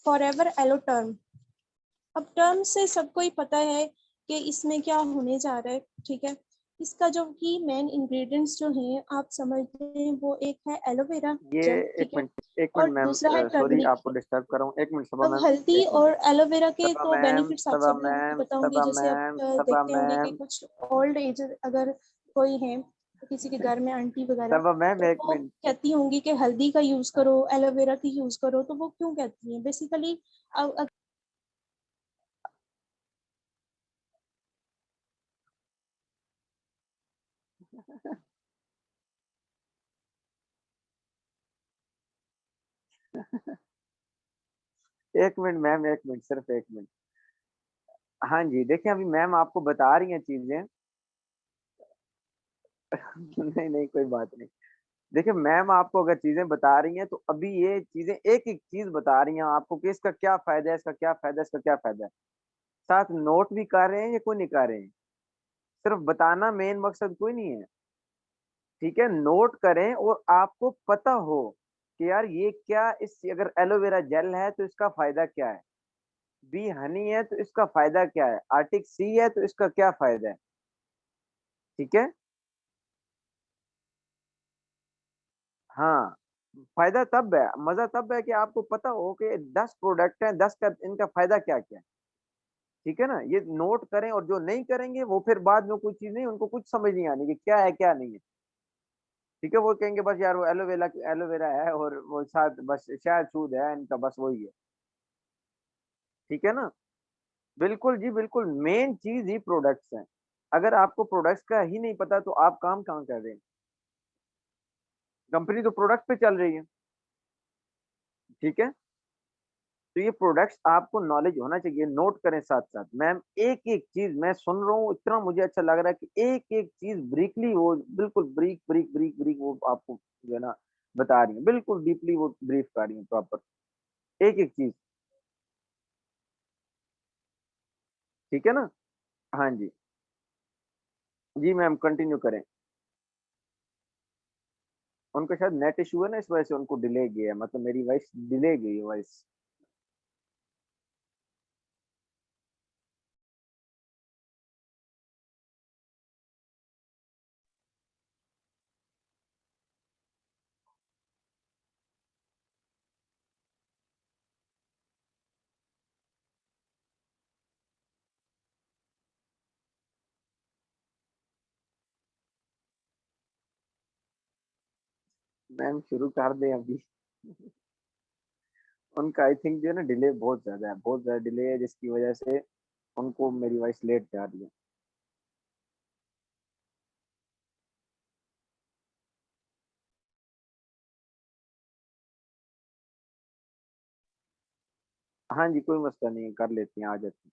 फॉरएवर एलो टर्म। अब टर्म से सबको ही पता है कि इसमें क्या होने जा रहा है, ठीक है। इसका जो कि मेन इंग्रेडिएंट्स जो हैं आप समझते हैं, वो एक है एलोवेरा ये जेल, एक ठीक है, मिनट और मैम, दूसरा है सॉरी टर्मरिक। आपको डिस्टर्ब कर रहा हूँ, एक मिनट सबा अब मैम, हल्दी एक मिनट। और एलोवेरा के सबा तो मैम, बेनिफिट्स आप सबा सभी को मैम, बताऊंगी। सबा जैसे आप मैम, सबा देखते होंगे कि मैम, कुछ ओल्ड एज अगर कोई है, तो किसी के घर में आंटी वगैरह, सबा मैम, तो एक वो मिनट। कहती होंगी कि हल्दी का यूज करो, एलोवेरा की यूज करो। तो वो क्यों कहती हैं बेसिकली? एक मिनट मैम, एक मिनट, सिर्फ एक मिनट। हाँ जी, देखिए अभी मैम आपको बता रही हैं चीजें। नहीं नहीं, कोई बात नहीं। देखिए मैम आपको अगर चीजें बता रही हैं, तो अभी ये चीजें एक एक चीज बता रही हैं आपको कि इसका क्या फायदा है, इसका क्या फायदा है, इसका क्या फायदा है। साथ नोट भी कर रहे हैं या कोई नहीं कर रहे हैं। सिर्फ बताना मेन मकसद कोई नहीं है। ठीक है, नोट करें और आपको पता हो कि यार ये क्या, इस अगर एलोवेरा जेल है तो इसका फायदा क्या है, बी हनी है तो इसका फायदा क्या है, आर्टिक सी है तो इसका क्या फायदा है। ठीक है। हाँ, फायदा तब है, मजा तब है कि आपको पता हो कि 10 प्रोडक्ट हैं, 10 का इनका फायदा क्या क्या है। ठीक है ना, ये नोट करें। और जो नहीं करेंगे वो फिर बाद में कोई चीज नहीं, उनको कुछ समझ नहीं आनी कि क्या है क्या नहीं है। ठीक है, वो कहेंगे बस यार वो एलोवेरा एलोवेरा है और वो साथ बस शायद सूद है इनका, बस वही है। ठीक है ना। बिल्कुल जी बिल्कुल, मेन चीज ही प्रोडक्ट्स हैं। अगर आपको प्रोडक्ट्स का ही नहीं पता तो आप काम कहाँ कर रहे हैं। कंपनी तो प्रोडक्ट पे चल रही है। ठीक है। तो ये प्रोडक्ट्स आपको नॉलेज होना चाहिए, नोट करें साथ साथ। मैम एक एक चीज मैं सुन रहा हूँ, इतना मुझे अच्छा लग रहा है कि एक एक चीज ब्रीकली वो बिल्कुल ब्रीक ब्रीक ब्रीक ब्रीक वो आपको जो है ना बता रही है, बिल्कुल डीपली वो ब्रीफ कर रही है प्रॉपर, एक एक चीज। ठीक है ना। हाँ जी। जी मैम कंटिन्यू करें। उनका शायद नेट इशू है ना, इस वजह से उनको डिले गया है, मतलब मेरी वॉइस डिले गई है वॉइस। मैम शुरू कर दें अभी। उनका आई थिंक जो है ना डिले बहुत ज्यादा है, बहुत ज्यादा डिले है, जिसकी वजह से उनको मेरी वॉइस लेट जा रही है। हाँ जी, कोई मसला नहीं है, कर लेती हैं, आ जाती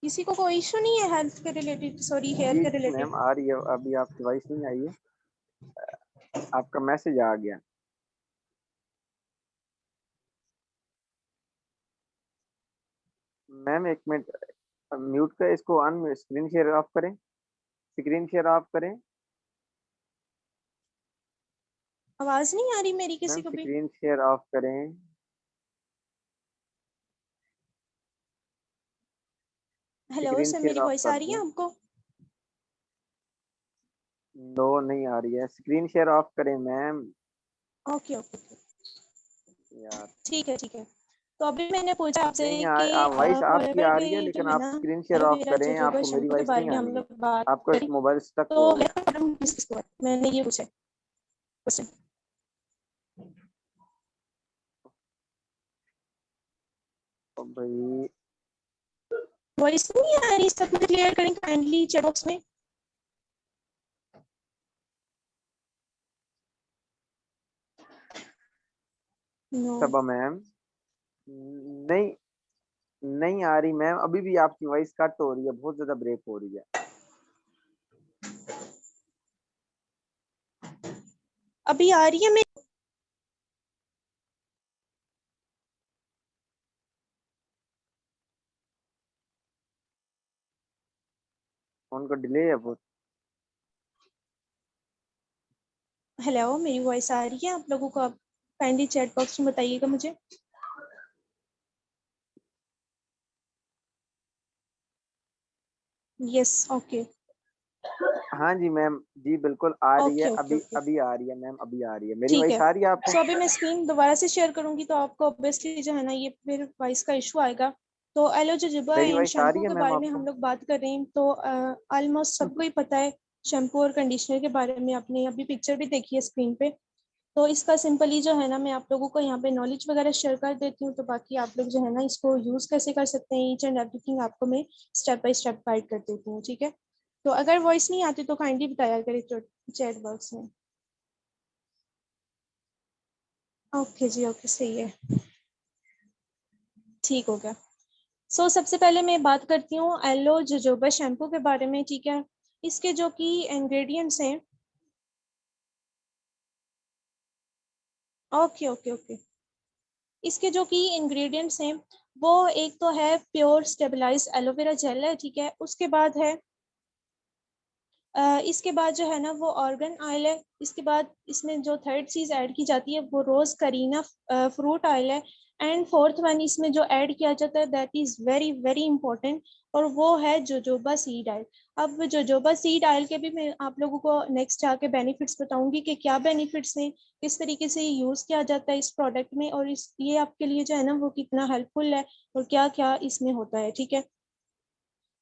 किसी को कोई इशू नहीं है हेल्थ के रिलेटेड, सॉरी हैं। हेयर जी के जी रिलेटेड? मैम आ रही है, अभी आपकी वॉइस नहीं आई है, आपका मैसेज आ गया। मैम एक मिनट, म्यूट का इसको ऑन, स्क्रीन शेयर ऑफ करें, स्क्रीन शेयर ऑफ करें। आवाज नहीं आ रही मेरी मैम किसी को भी? स्क्रीन शेयर ऑफ करें। हेलो स्क्रीन सर, शेयर मेरी ऑफ वॉइस आ कर रही दें। है आपको? नो नहीं आ रही है, स्क्रीन शेयर ऑफ करें मैम। ओके ओके ओके, यार ठीक है। तो अभी मैंने पूछा आपसे नहीं कि वॉइस आपकी फॉरएवर आ रही है, में जो लेकिन है आप ना स्क्रीन शेयर ऑफ एलोवेरा करें, जोजोबा आपको मेरी शैम्पू के वॉइस बारे नहीं में आ हम रही है, लोग बात आपका करी, मोबाइल स्टक तो हुआ हुआ है। हेयर प्रॉब्लम किसको है, मैंने ये पूछा क्वेश्चन। तो भाई वॉइस नहीं आ रही, सब मुझे क्लियर करें काइंडली चैट बॉक्स में। नो। सबा मैम, नहीं नहीं आ रही मैम, अभी भी आपकी वॉइस कट हो रही है, बहुत ज्यादा ब्रेक हो रही है। अभी आ रही है मैं। फोन का डिले है बहुत। हेलो, मेरी वॉइस आ रही है आप लोगों को? आप काइंडली चैट बॉक्स में बताइएगा मुझे। यस, ओके हाँ जी मैम, जी बिल्कुल आ रही है, ओके ओके अभी ओके, अभी आ रही है मैम, अभी आ रही है, मेरी ठीक वॉइस है। आ रही है आपको? सो अभी मैं स्क्रीन दोबारा से शेयर करूंगी तो आपको ऑब्वियसली जो है ना ये फिर वॉइस का इशू आएगा। तो एलो जोजोबा मेरी एंड वॉइस आ रही शैम्पू है के मैम बारे में हम आपको? लोग बात कर रहे हैं, तो ऑलमोस्ट सबको ही पता है शैम्पू और कंडीशनर के बारे में। आपने अभी पिक्चर भी देखी है स्क्रीन पे। तो इसका सिंपली जो है ना मैं आप लोगों को यहाँ पे नॉलेज वगैरह शेयर कर देती हूँ, तो बाकी आप लोग जो है ना इसको यूज कैसे कर सकते हैं, ईच एंड एवरीथिंग आपको मैं स्टेप बाय स्टेप गाइड कर देती हूँ, ठीक है? तो अगर वॉइस नहीं आती तो काइंडली बताया करें चैट बॉक्स में। ओके जी, ओके सही है, ठीक हो गया। सबसे पहले मैं बात करती हूँ एलो जोजोबा शैम्पू के बारे में, ठीक है? इसके जो कि इंग्रेडिएंट्स हैं, ओके ओके ओके, इसके जो कि इंग्रेडिएंट्स हैं वो एक तो है प्योर स्टेबलाइज्ड एलोवेरा जेल है, ठीक है? उसके बाद है इसके बाद जो है ना वो ऑर्गन ऑयल है। इसके बाद इसमें जो थर्ड चीज ऐड की जाती है वो रोज करीना फ्रूट ऑयल है। एंड फोर्थ वन इसमें जो ऐड किया जाता है that is very very important, और वो है जोजोबा सीड ऑयल। अब जोजोबा सीड ऑयल के भी मैं आप लोगों को नेक्स्ट जाके बेनिफिट्स बताऊंगी कि क्या बेनिफिट्स हैं, किस तरीके से यूज किया जाता है इस प्रोडक्ट में, और इस ये आपके लिए जो है ना वो कितना हेल्पफुल है और क्या क्या इसमें होता है, ठीक है?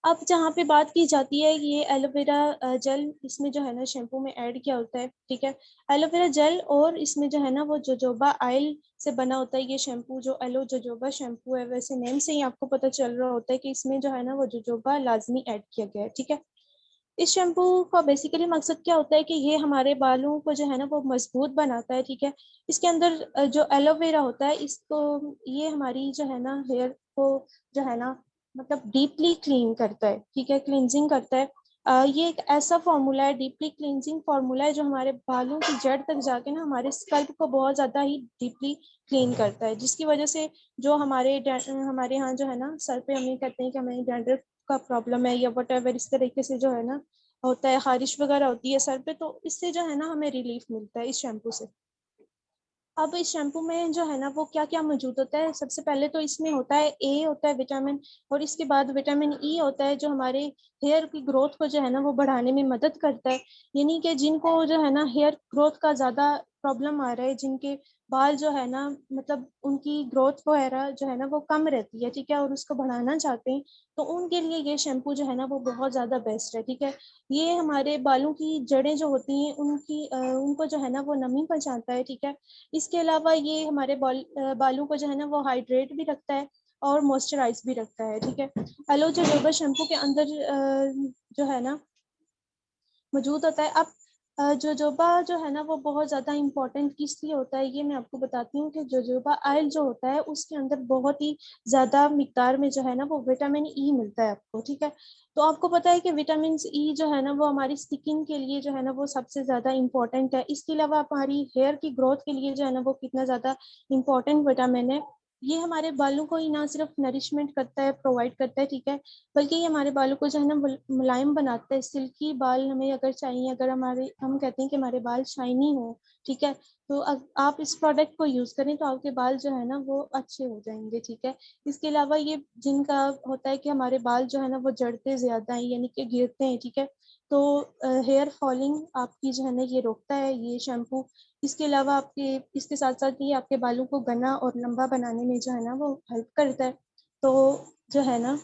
अब जहाँ पे बात की जाती है ये एलोवेरा जेल इसमें जो है ना शैम्पू में ऐड किया होता है, ठीक है? एलोवेरा जेल और इसमें जो है ना वो जोजोबा ऑयल से बना होता है ये शैम्पू। जो एलो जोजोबा शैम्पू है, वैसे नेम से ही आपको पता चल रहा होता है कि इसमें जो है ना वो जोजोबा लाजमी ऐड किया गया है, ठीक है? इस शैम्पू का बेसिकली मकसद क्या होता है कि ये हमारे बालों को जो है ना वो मजबूत बनाता है, ठीक है? इसके अंदर जो एलोवेरा होता है इसको, ये हमारी जो है ना हेयर को जो है ना मतलब डीपली क्लीन करता है, ठीक है? क्लींजिंग करता है। ये एक ऐसा फॉर्मूला है, डीपली क्लींजिंग फॉर्मूला है, जो हमारे बालों की जड़ तक जाके ना हमारे स्कल्प को बहुत ज्यादा ही डीपली क्लीन करता है, जिसकी वजह से जो हमारे यहाँ जो है ना सर पे हमें कहते हैं कि हमें डैंड्रफ का प्रॉब्लम है या वट एवर इस तरीके से जो है ना होता है, खारिश वगैरह होती है सर पे, तो इससे जो है ना हमें रिलीफ मिलता है इस शैम्पू से। अब इस शैम्पू में जो है ना वो क्या क्या मौजूद होता है, सबसे पहले तो इसमें होता है ए, होता है विटामिन, और इसके बाद विटामिन ई होता है जो हमारे हेयर की ग्रोथ को जो है ना वो बढ़ाने में मदद करता है। यानी कि जिनको जो है ना हेयर ग्रोथ का ज्यादा प्रॉब्लम आ रहा है, जिनके बाल जो है ना मतलब उनकी ग्रोथ वगैरह जो है ना वो कम रहती है, ठीक है, और उसको बढ़ाना चाहते हैं, तो उनके लिए ये शैम्पू जो है ना वो बहुत ज्यादा बेस्ट है, ठीक है? ये हमारे बालों की जड़ें जो होती हैं उनको जो है ना वो नमी पहुंचाता है, ठीक है? इसके अलावा ये हमारे बालों को जो है ना वो हाइड्रेट भी रखता है और मॉइस्चराइज भी रखता है, ठीक है? एलो जोजोबा शैम्पू के अंदर जो है ना मौजूद होता है। अब जोजोबा जो है ना वो बहुत ज़्यादा इंपॉर्टेंट किस लिए होता है ये मैं आपको बताती हूँ कि जोजोबा ऑयल जो होता है उसके अंदर बहुत ही ज़्यादा मिकदार में जो है ना वो विटामिन ई मिलता है आपको, ठीक है? तो आपको पता है कि विटामिन ई जो है ना वो हमारी स्किन के लिए जो है ना वो सबसे ज़्यादा इंपॉर्टेंट है। इसके अलावा हमारी हेयर की ग्रोथ के लिए जो है ना वो कितना ज़्यादा इंपॉर्टेंट विटामिन है। ये हमारे बालों को ही ना सिर्फ नरिशमेंट करता है, प्रोवाइड करता है, ठीक है, बल्कि ये हमारे बालों को जो है ना मुलायम बनाता है। सिल्की बाल हमें अगर चाहिए, अगर हम कहते हैं कि हमारे बाल शाइनी हो, ठीक है, तो आप इस प्रोडक्ट को यूज करें तो आपके बाल जो है ना वो अच्छे हो जाएंगे, ठीक है। इसके अलावा ये जिनका होता है कि हमारे बाल जो है ना वो जड़ते ज्यादा हैं, यानी कि गिरते हैं, ठीक है, तो हेयर फॉलिंग आपकी जो है ना ये रोकता है ये शैम्पू। इसके अलावा आपके इसके साथ साथ ये आपके बालों को घना और लंबा बनाने में जो है ना वो हेल्प करता है। तो जो है ना,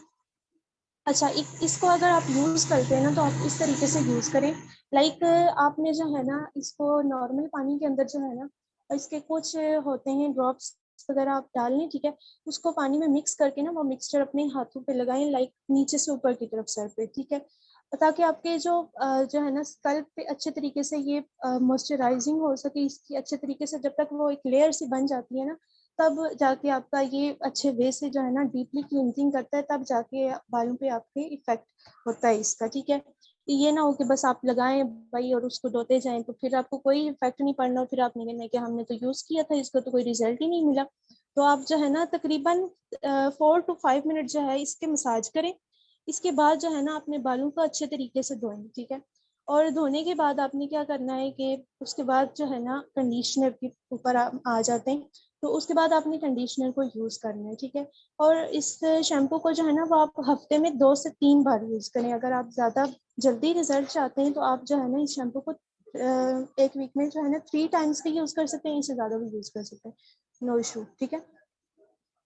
अच्छा, इसको अगर आप यूज करते हैं ना तो आप इस तरीके से यूज करें, लाइक आपने जो है ना इसको नॉर्मल पानी के अंदर जो है ना, इसके कुछ होते हैं ड्रॉप्स वगैरह आप डाल लें, ठीक है, उसको पानी में मिक्स करके ना वो मिक्सचर अपने हाथों पे लगाएं, लाइक नीचे से ऊपर की तरफ सर पे, ठीक है, ताकि आपके जो है ना स्कल्प पे अच्छे तरीके से ये मॉइस्चराइजिंग हो सके इसकी अच्छे तरीके से। जब तक वो एक लेयर सी बन जाती है ना, तब जाके आपका ये अच्छे वे से जो है ना डीपली क्लींजिंग करता है, तब जाके बालों पे आपके इफेक्ट होता है इसका, ठीक है। ये ना हो कि बस आप लगाएं भाई और उसको धोते जाएं, तो फिर आपको कोई इफेक्ट नहीं पड़ना, फिर आपने कहना है कि हमने तो यूज किया था इसका तो कोई रिजल्ट ही नहीं मिला। तो आप जो है ना तकरीबन 4 to 5 मिनट जो है इसके मसाज करें। इसके बाद जो है ना अपने बालों को अच्छे तरीके से धोएं, ठीक है। और धोने के बाद आपने क्या करना है कि उसके बाद जो है ना कंडीशनर के ऊपर आ जाते हैं, तो उसके बाद आपने कंडीशनर को यूज करना है, ठीक है। और इस शैम्पू को जो है ना वो आप हफ्ते में 2 से 3 बार यूज करें। अगर आप ज्यादा जल्दी रिजल्ट चाहते हैं तो आप जो है ना इस शैम्पू को एक वीक में जो है ना 3 टाइम्स भी यूज कर सकते हैं, इससे ज्यादा भी यूज कर सकते हैं, नो इशू, ठीक है।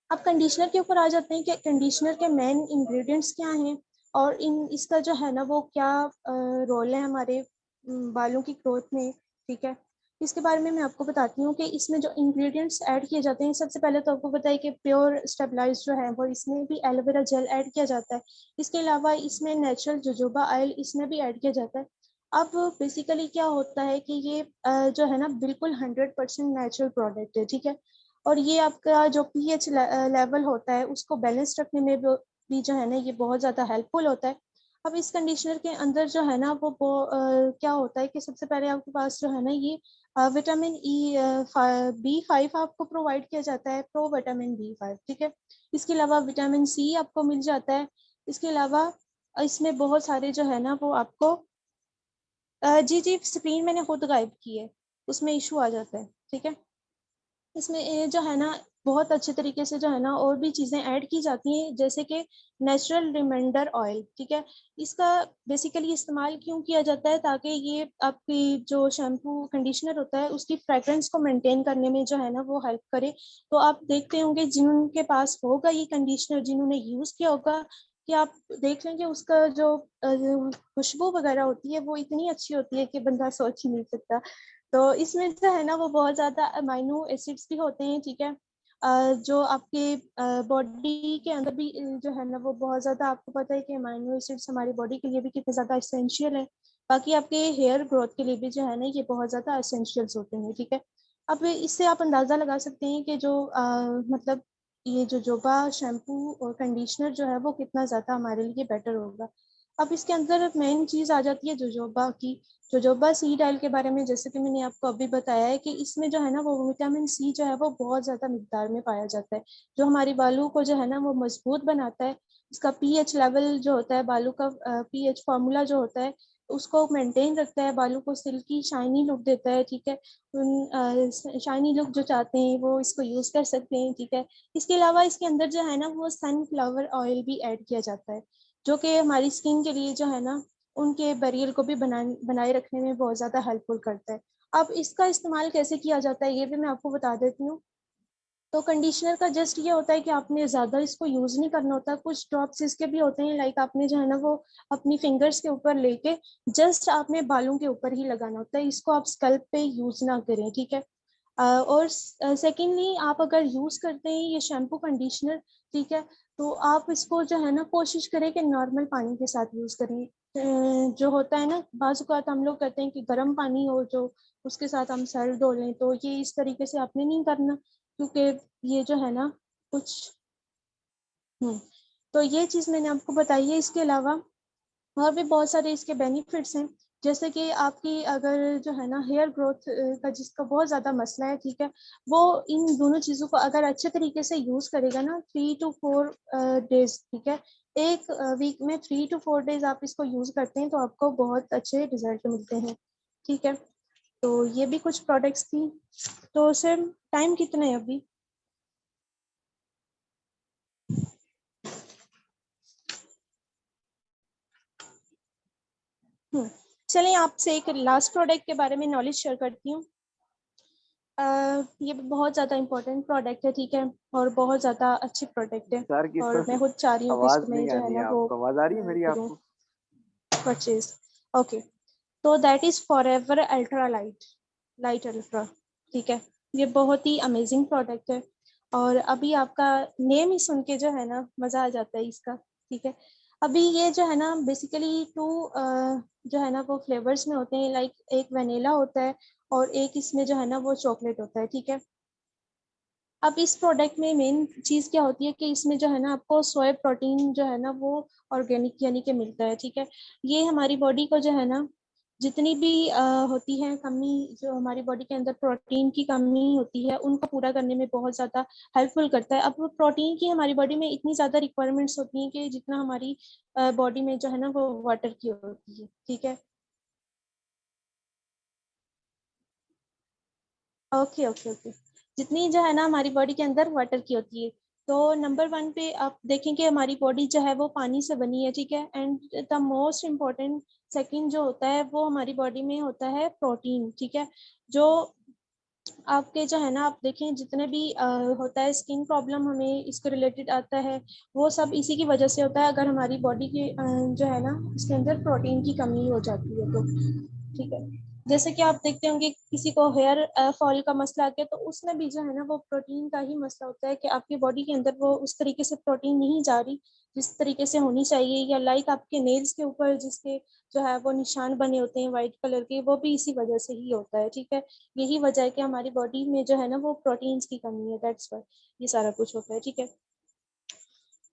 अब कंडीशनर के ऊपर आ जाते हैं कि कंडीशनर के मेन इंग्रेडिएंट्स क्या हैं और इसका जो है ना वो क्या रोल है हमारे बालों की ग्रोथ में, ठीक है। इसके बारे में मैं आपको बताती हूँ कि इसमें जो इंग्रेडिएंट्स ऐड किए जाते हैं, सबसे पहले तो आपको पता है कि प्योर स्टेबलाइज जो है वो इसमें भी एलोवेरा जेल ऐड किया जाता है। इसके अलावा इसमें नेचुरल जोजोबा ऑयल इसमें भी ऐड किया जाता है। अब बेसिकली क्या होता है कि ये जो है ना बिल्कुल 100% नेचुरल प्रोडक्ट है, ठीक है। और ये आपका जो पीएच लेवल होता है उसको बैलेंस रखने में भी जो है ना ये बहुत ज़्यादा हेल्पफुल होता है। अब इस कंडीशनर के अंदर जो है ना क्या होता है कि सबसे पहले आपके पास जो है ना ये विटामिन ई B5 आपको प्रोवाइड किया जाता है, प्रो विटामिन B5, ठीक है। इसके अलावा विटामिन सी आपको मिल जाता है। इसके अलावा इसमें बहुत सारे जो है ना वो आपको जी जी स्क्रीन मैंने खुद गायब की है, उसमें इशू आ जाता है, ठीक है। इसमें ये जो है ना बहुत अच्छे तरीके से जो है ना और भी चीज़ें ऐड की जाती हैं, जैसे कि नेचुरल रिमाइंडर ऑयल, ठीक है। इसका बेसिकली इस्तेमाल क्यों किया जाता है, ताकि ये आपकी जो शैम्पू कंडीशनर होता है उसकी फ्रेग्रेंस को मेंटेन करने में जो है ना वो हेल्प करे। तो आप देखते होंगे जिनके पास होगा ये कंडीशनर, जिन्होंने यूज़ किया होगा, कि आप देख लेंगे उसका जो खुशबू वगैरह होती है वो इतनी अच्छी होती है कि बंदा सोच ही नहीं सकता। तो इसमें जो है ना वो बहुत ज़्यादा अमाइनो एसिड्स भी होते हैं, ठीक है, जो आपके बॉडी के अंदर भी जो है ना वो बहुत ज़्यादा, आपको पता है कि अमाइनो एसिड्स हमारी बॉडी के लिए भी कितने ज़्यादा एसेंशियल है। बाकी आपके हेयर ग्रोथ के लिए भी जो है ना ये बहुत ज़्यादा एसेंशियल्स होते हैं, ठीक है। अब इससे आप अंदाज़ा लगा सकते हैं कि जो मतलब ये जो जोबा शैम्पू और कंडीशनर जो है वो कितना ज़्यादा हमारे लिए बेटर होगा। अब इसके अंदर मेन चीज़ आ जाती है जोजोबा की। जोजोबा सीड ऑयल के बारे में जैसे कि मैंने आपको अभी बताया है कि इसमें जो है ना वो विटामिन सी जो है वो बहुत ज़्यादा मिकदार में पाया जाता है, जो हमारी बालों को जो है ना वो मजबूत बनाता है। इसका पीएच लेवल जो होता है, बालों का पीएच फार्मूला जो होता है उसको मेंटेन रखता है, बालों को सिल्की शाइनी लुक देता है, ठीक है। शाइनी लुक जो चाहते हैं वो इसको यूज़ कर सकते हैं, ठीक है। इसके अलावा इसके अंदर जो है ना वो सनफ्लावर ऑयल भी ऐड किया जाता है, जो कि हमारी स्किन के लिए जो है ना उनके बैरियर को भी बनाए रखने में बहुत ज़्यादा हेल्पफुल करता है। अब इसका इस्तेमाल कैसे किया जाता है ये भी मैं आपको बता देती हूँ। तो कंडीशनर का जस्ट ये होता है कि आपने ज़्यादा इसको यूज़ नहीं करना होता। कुछ ड्रॉप्स इसके भी होते हैं, लाइक आपने जो है ना वो अपनी फिंगर्स के ऊपर लेके जस्ट आपने बालों के ऊपर ही लगाना होता है, इसको आप स्कल्प पे यूज़ ना करें, ठीक है। और सेकेंडली आप अगर यूज़ करते हैं ये शैम्पू कंडीशनर, ठीक है, तो आप इसको जो है ना कोशिश करें कि नॉर्मल पानी के साथ यूज़ करें। जो होता है ना बाज़ औक़ात हम लोग कहते हैं कि गर्म पानी हो जो उसके साथ हम सर धो लें, तो ये इस तरीके से आपने नहीं करना, क्योंकि ये जो है ना कुछ हुँ, तो ये चीज़ मैंने आपको बताई है। इसके अलावा और भी बहुत सारे इसके बेनिफिट्स हैं। जैसे कि आपकी अगर जो है ना हेयर ग्रोथ का जिसका बहुत ज़्यादा मसला है, ठीक है, वो इन दोनों चीज़ों को अगर अच्छे तरीके से यूज़ करेगा ना 3 to 4 डेज, ठीक है, एक वीक में 3 to 4 डेज आप इसको यूज़ करते हैं तो आपको बहुत अच्छे रिजल्ट मिलते हैं, ठीक है। तो ये भी कुछ प्रोडक्ट्स थी। तो सर टाइम कितना है अभी? चलिए आपसे एक लास्ट प्रोडक्ट के बारे में नॉलेज शेयर करती हूँ। ये बहुत ज़्यादा इम्पोर्टेंट प्रोडक्ट है, ठीक है, और बहुत ज़्यादा अच्छी प्रोडक्ट है, सर की और मैं थोड़ी खुद चाह रही हूँ कि इसको आवाज मैं नहीं आ जो है रही है ना वो आपको, आवाज आ रही है मेरी करूँ आपको? परचेज। ओके, तो that is forever ultra light, light ultra, ठीक है। ये बहुत ही अमेजिंग प्रोडक्ट है, और अभी आपका नेम ही सुन के जो है ना मज़ा आ जाता है इसका, ठीक है। अभी ये जो है ना बेसिकली टू जो है ना वो फ्लेवर्स में होते हैं, लाइक एक वनीला होता है और एक इसमें जो है ना वो चॉकलेट होता है, ठीक है। अब इस प्रोडक्ट में मेन चीज़ क्या होती है कि इसमें जो है ना आपको सोया प्रोटीन जो है ना वो ऑर्गेनिक यानी कि मिलता है, ठीक है। ये हमारी बॉडी को जो है ना जितनी भी होती है कमी, जो हमारी बॉडी के अंदर प्रोटीन की कमी होती है उनको पूरा करने में बहुत ज़्यादा हेल्पफुल करता है। अब प्रोटीन की हमारी बॉडी में इतनी ज़्यादा रिक्वायरमेंट्स होती हैं कि जितना हमारी बॉडी में जो है ना वो वाटर की होती है, ठीक है। ओके ओके ओके, जितनी जो है ना हमारी बॉडी के अंदर वाटर की होती है, तो नंबर 1 पे आप देखेंगे हमारी बॉडी जो है वो पानी से बनी है, ठीक है। And the most important second जो होता है वो हमारी बॉडी में होता है प्रोटीन, ठीक है। जो आपके जो है ना आप देखें जितने भी होता है स्किन प्रॉब्लम हमें इसके रिलेटेड आता है, वो सब इसी की वजह से होता है, अगर हमारी बॉडी के जो है ना इसके अंदर प्रोटीन की कमी हो जाती है तो, ठीक है। जैसे कि आप देखते होंगे किसी को हेयर फॉल का मसला आ गया तो उसमें भी जो है ना वो प्रोटीन का ही मसला होता है कि आपकी बॉडी के अंदर वो उस तरीके से प्रोटीन नहीं जा रही जिस तरीके से होनी चाहिए, या लाइक आपके नेल्स के ऊपर जिसके जो है वो निशान बने होते हैं वाइट कलर के, वो भी इसी वजह से ही होता है, ठीक है। यही वजह है कि हमारी बॉडी में जो है ना वो प्रोटीन्स की कमी है, दैट्स व्हाई ये सारा कुछ होता है, ठीक है।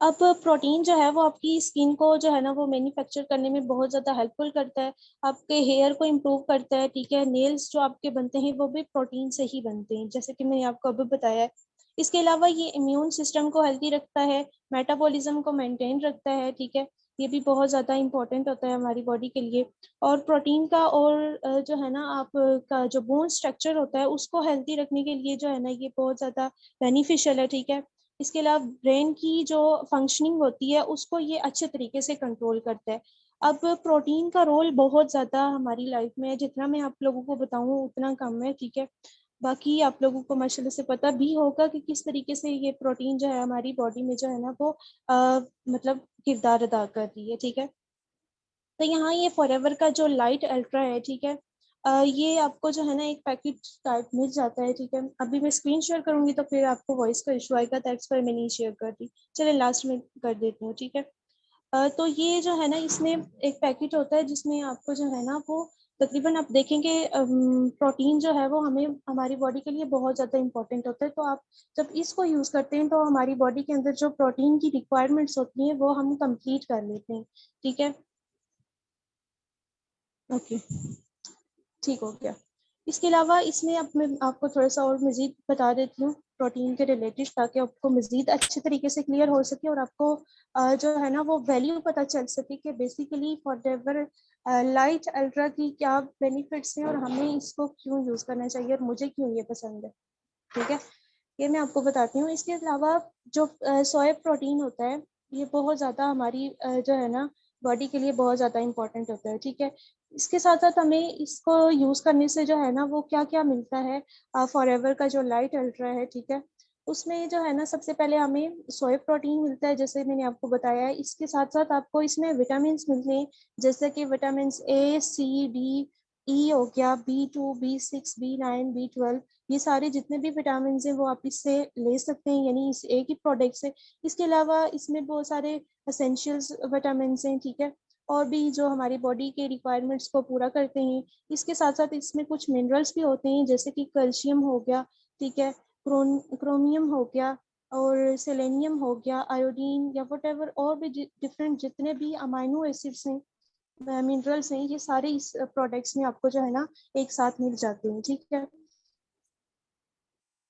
अब प्रोटीन जो है वो आपकी स्किन को जो है ना वो मैन्युफैक्चर करने में बहुत ज़्यादा हेल्पफुल करता है, आपके हेयर को इम्प्रूव करता है, ठीक है। नेल्स जो आपके बनते हैं वो भी प्रोटीन से ही बनते हैं, जैसे कि मैंने आपको अभी बताया है। इसके अलावा ये इम्यून सिस्टम को हेल्दी रखता है, मेटाबॉलिज्म को मेंटेन रखता है, ठीक है। ये भी बहुत ज़्यादा इंपॉर्टेंट होता है हमारी बॉडी के लिए। और प्रोटीन का और जो है ना आपका जो बोन स्ट्रक्चर होता है उसको हेल्दी रखने के लिए जो है ना ये बहुत ज़्यादा बेनिफिशियल है, ठीक है। इसके अलावा ब्रेन की जो फंक्शनिंग होती है उसको ये अच्छे तरीके से कंट्रोल करता है। अब प्रोटीन का रोल बहुत ज़्यादा हमारी लाइफ में है, जितना मैं आप लोगों को बताऊं उतना कम है, ठीक है। बाकी आप लोगों को माशाल्लाह से पता भी होगा कि किस तरीके से ये प्रोटीन जो है हमारी बॉडी में जो है ना वो मतलब किरदार अदा कर रही है, ठीक है। तो यहाँ ये फॉरएवर का जो लाइट अल्ट्रा है, ठीक है, ये आपको जो है ना एक पैकेट टाइप मिल जाता है, ठीक है। अभी मैं स्क्रीन शेयर करूंगी तो फिर आपको वॉइस का इशू आएगा, दैट्स व्हाई मैं नहीं शेयर कर रही। चलिए लास्ट में कर देती हूँ, ठीक है। तो ये जो है ना इसमें एक पैकेट होता है जिसमें आपको जो है ना वो तकरीबन आप देखेंगे प्रोटीन जो है वो हमें हमारी बॉडी के लिए बहुत ज़्यादा इंपॉर्टेंट होता है, तो आप जब इसको यूज़ करते हैं तो हमारी बॉडी के अंदर जो प्रोटीन की रिक्वायरमेंट्स होती हैं वो हम कंप्लीट कर लेते हैं, ठीक है। ओके, ठीक हो गया। इसके अलावा इसमें अब मैं आपको थोड़ा सा और मज़ीद बता देती हूँ प्रोटीन के रिलेटेड, ताकि आपको मज़ीद अच्छे तरीके से क्लियर हो सके और आपको जो है ना वो वैल्यू पता चल सके कि बेसिकली फॉरएवर लाइट अल्ट्रा की क्या बेनिफिट्स हैं और हमें इसको क्यों यूज़ करना चाहिए और मुझे क्यों ये पसंद है, ठीक है। ये मैं आपको बताती हूँ। इसके अलावा जो सोया प्रोटीन होता है ये बहुत ज़्यादा हमारी जो है ना बॉडी के लिए बहुत ज़्यादा इंपॉर्टेंट होता है, ठीक है। इसके साथ साथ हमें इसको यूज़ करने से जो है ना वो क्या क्या मिलता है, फॉरएवर का जो लाइट अल्ट्रा है, ठीक है, उसमें जो है ना सबसे पहले हमें सोया प्रोटीन मिलता है जैसे मैंने आपको बताया है। इसके साथ साथ आपको इसमें विटामिन मिलते हैं, जैसे कि vitamin A, C, D, E हो गया, B2, B6, B9, B12, ये सारे जितने भी विटामिन हैं वो आप इससे ले सकते हैं, यानी इस एक ही प्रोडक्ट से। इसके अलावा इसमें बहुत सारे असेंशियल्स विटामिन हैं, ठीक है, और भी जो हमारी बॉडी के रिक्वायरमेंट्स को पूरा करते हैं। इसके साथ साथ इसमें कुछ मिनरल्स भी होते हैं जैसे कि कैल्शियम हो गया, ठीक है, क्रोमियम हो गया, और सेलेनियम हो गया, आयोडीन या वट और भी डिफरेंट जितने भी अमाइनो एसिड्स हैं मिनरल्स हैं, ये सारे इस प्रोडक्ट्स में आपको जो है ना एक साथ मिल जाते हैं, ठीक है।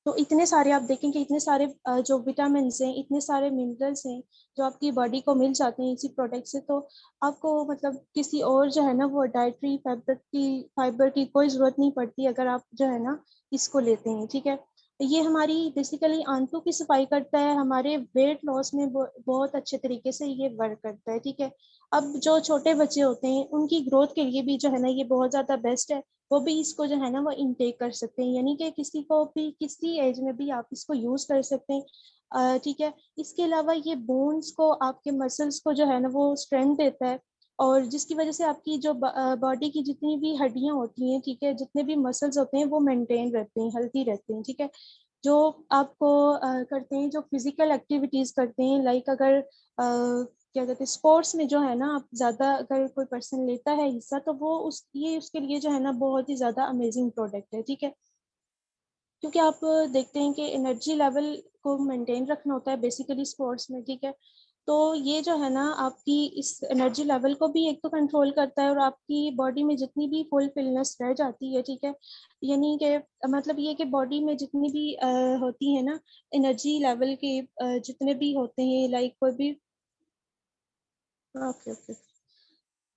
तो इतने सारे आप देखेंगे, इतने सारे जो विटामिन हैं, इतने सारे मिनरल्स हैं जो आपकी बॉडी को मिल जाते हैं इसी प्रोडक्ट से। तो आपको मतलब किसी और जो है ना वो डाइटरी फाइबर की कोई ज़रूरत नहीं पड़ती अगर आप जो है ना इसको लेते हैं, ठीक है। ये हमारी बेसिकली आंतों की सफाई करता है, हमारे वेट लॉस में बहुत अच्छे तरीके से ये वर्क करता है, ठीक है। अब जो छोटे बच्चे होते हैं उनकी ग्रोथ के लिए भी जो है ना ये बहुत ज़्यादा बेस्ट है। वो भी इसको जो है ना वो इनटेक कर सकते हैं, यानी कि किसी को भी किसी एज में भी आप इसको यूज कर सकते हैं, ठीक है। इसके अलावा ये बोन्स को, आपके मसल्स को जो है ना वो स्ट्रेंथ देता है, और जिसकी वजह से आपकी जो बॉडी की जितनी भी हड्डियां होती हैं, ठीक है, जितने भी मसल्स होते हैं वो मेंटेन रहते हैं, हेल्थी रहते हैं, ठीक है। जो आपको करते हैं, जो फिजिकल एक्टिविटीज करते हैं, लाइक अगर क्या कहते हैं स्पोर्ट्स में जो है ना आप ज्यादा अगर कोई पर्सन लेता है हिस्सा, तो वो उस ये उसके लिए जो है ना बहुत ही ज्यादा अमेजिंग प्रोडक्ट है, ठीक है। क्योंकि आप देखते हैं कि एनर्जी लेवल को मेंटेन रखना होता है बेसिकली स्पोर्ट्स में, ठीक है। तो ये जो है ना आपकी इस एनर्जी लेवल को भी एक तो कंट्रोल करता है, और आपकी बॉडी में जितनी भी फुलफिलनेस रह जाती है, ठीक है, यानी कि मतलब ये कि बॉडी में जितनी भी होती है ना एनर्जी लेवल के जितने भी होते हैं, लाइक कोई भी, ओके ओके,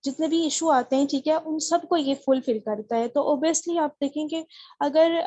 जितने भी इशू आते हैं, ठीक है, उन सबको ये फुलफिल करता है। तो ओबियसली आप देखेंगे अगर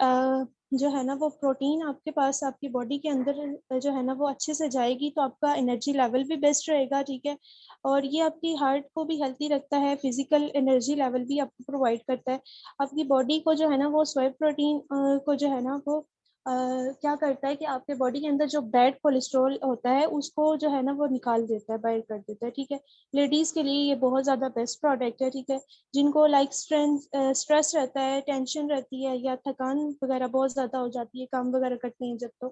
जो है ना वो प्रोटीन आपके पास आपकी बॉडी के अंदर जो है ना वो अच्छे से जाएगी, तो आपका एनर्जी लेवल भी बेस्ट रहेगा, ठीक है। और ये आपकी हार्ट को भी हेल्थी रखता है, फिजिकल एनर्जी लेवल भी आपको प्रोवाइड करता है। आपकी बॉडी को जो है ना वो सोया प्रोटीन को जो है ना वो क्या करता है कि आपके बॉडी के अंदर जो बैड कोलेस्ट्रॉल होता है उसको जो है ना वो निकाल देता है, बाहर कर देता है, ठीक है। लेडीज के लिए ये बहुत ज्यादा बेस्ट प्रोडक्ट है, ठीक है। जिनको लाइक स्ट्रेस रहता है, टेंशन रहती है, या थकान वगैरह बहुत ज्यादा हो जाती है, काम वगैरह करते हैं जब,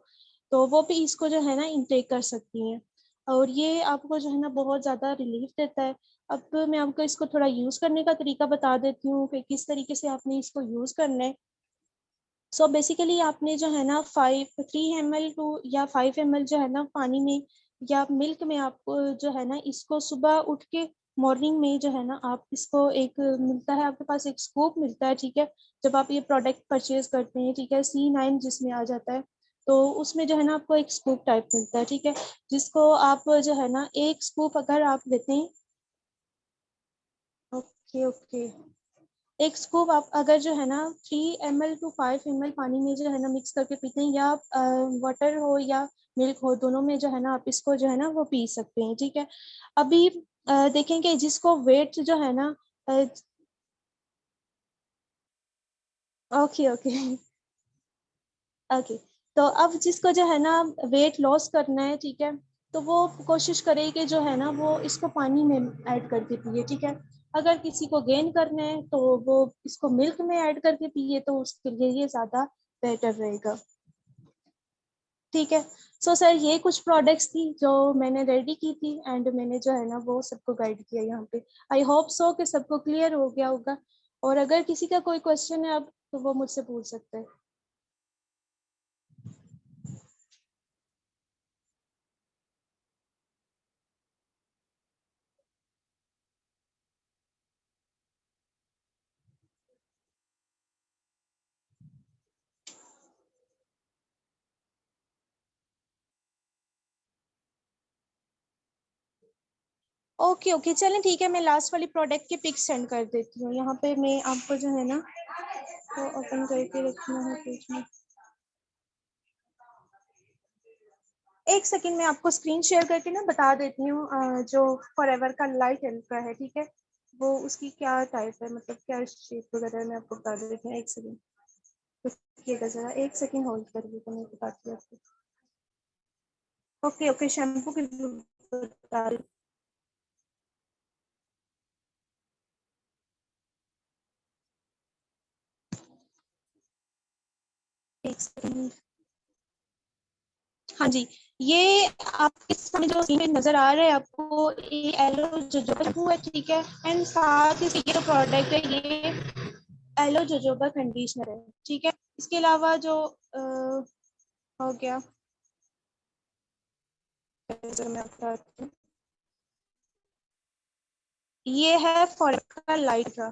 तो वो भी इसको जो है ना इनटेक कर सकती हैं, और ये आपको जो है ना बहुत ज्यादा रिलीफ देता है। अब मैं आपको इसको थोड़ा यूज करने का तरीका बता देती हूँ कि किस तरीके से आपने इसको यूज करना है। सो बेसिकली आपने जो है ना 3 ml टू या 5 ml जो है ना पानी में या मिल्क में आप जो है ना इसको सुबह उठ के मॉर्निंग में जो है ना आप इसको एक मिलता है आपके पास, एक स्कूप मिलता है, ठीक है। जब आप ये प्रोडक्ट परचेज करते हैं, ठीक है, C9 जिसमें आ जाता है, तो उसमें जो है ना आपको एक स्कूप टाइप मिलता है, ठीक है, जिसको आप जो है ना एक स्कूप अगर आप लेते हैं, ओके ओके, एक स्कूप आप अगर जो है ना 3 ml टू 5 ml पानी में जो है ना मिक्स करके पीते हैं, या वाटर हो या मिल्क हो, दोनों में जो है ना आप इसको जो है ना वो पी सकते हैं, ठीक है। अभी देखेंगे जिसको वेट जो है ना, ओके ओके ओके, तो अब जिसको जो है ना वेट लॉस करना है, ठीक है, तो वो कोशिश करे कि जो है ना वो इसको पानी में ऐड करके पिए, ठीक है। अगर किसी को गेन करना है तो वो इसको मिल्क में ऐड करके पिए, तो उसके लिए ये ज़्यादा बेटर रहेगा, ठीक है। सो सर ये कुछ प्रोडक्ट्स थी जो मैंने रेडी की थी, एंड मैंने जो है ना वो सबको गाइड किया यहाँ पे। आई होप सो कि सबको क्लियर हो गया होगा, और अगर किसी का कोई क्वेश्चन है अब तो वो मुझसे पूछ सकते हैं। ओके ओके, चलें ठीक है, मैं लास्ट वाली प्रोडक्ट की पिक सेंड कर देती हूँ यहाँ पे। मैं आपको जो है ना तो ओपन करके रखना है पेज में। एक सेकंड में आपको स्क्रीन शेयर करके ना बता देती हूँ, जो फॉरएवर का लाइट हेल्थ का है, ठीक है, वो उसकी क्या टाइप है, मतलब क्या शेप वगैरह है, मैं आपको बता देती हूँ। एक सेकंड रुकिएगा जरा, एक सेकंड होल्ड करिए तो मैं बताती हूँ आपको। ओके ओके, शैम्पू की बता रही हूँ। एक सेकंड, हाँ जी, ये आपके सामने जो स्क्रीन पे नजर आ रहा है आपको, ये एलो जोजोबा है, ठीक है। एंड साथ ही ये जो प्रोडक्ट है ये एलो जोजोबा कंडीशनर है, ठीक है। इसके अलावा जो हो गया, मैं आपको बताती हूँ। ये है फॉरेक्स का लाइट का,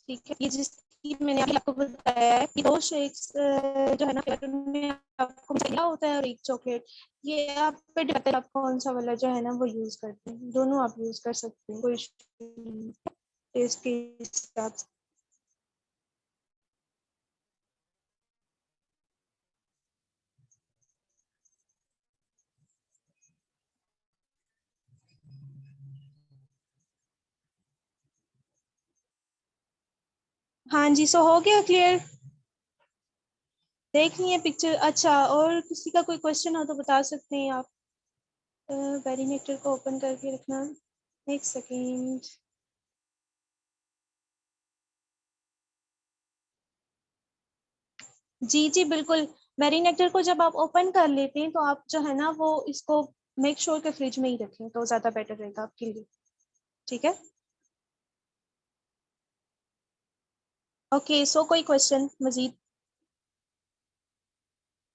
ठीक है। ये जिसकी मैंने अभी आपको बताया है कि 2 शेक्स जो है ना फ्लेवर में आपको मिला होता है और एक चॉकलेट, ये आप पे डिपेंड है आप कौन सा वाला जो है ना वो यूज करते हैं। दोनों आप यूज कर सकते हैं, कोई टेस्ट के हिसाब से। हाँ जी, सो हो गया क्लियर। देख लिए पिक्चर। अच्छा, और किसी का कोई क्वेश्चन हो तो बता सकते हैं आप। वेरीनेटर को ओपन करके रखना, एक सेकेंड। जी जी बिल्कुल। मैरिनेटर को जब आप ओपन कर लेते हैं तो आप जो है ना वो इसको मेक श्योर के फ्रिज में ही रखें तो ज्यादा बेटर रहेगा आपके लिए, ठीक है। ओके, सो कोई क्वेश्चन मजीद?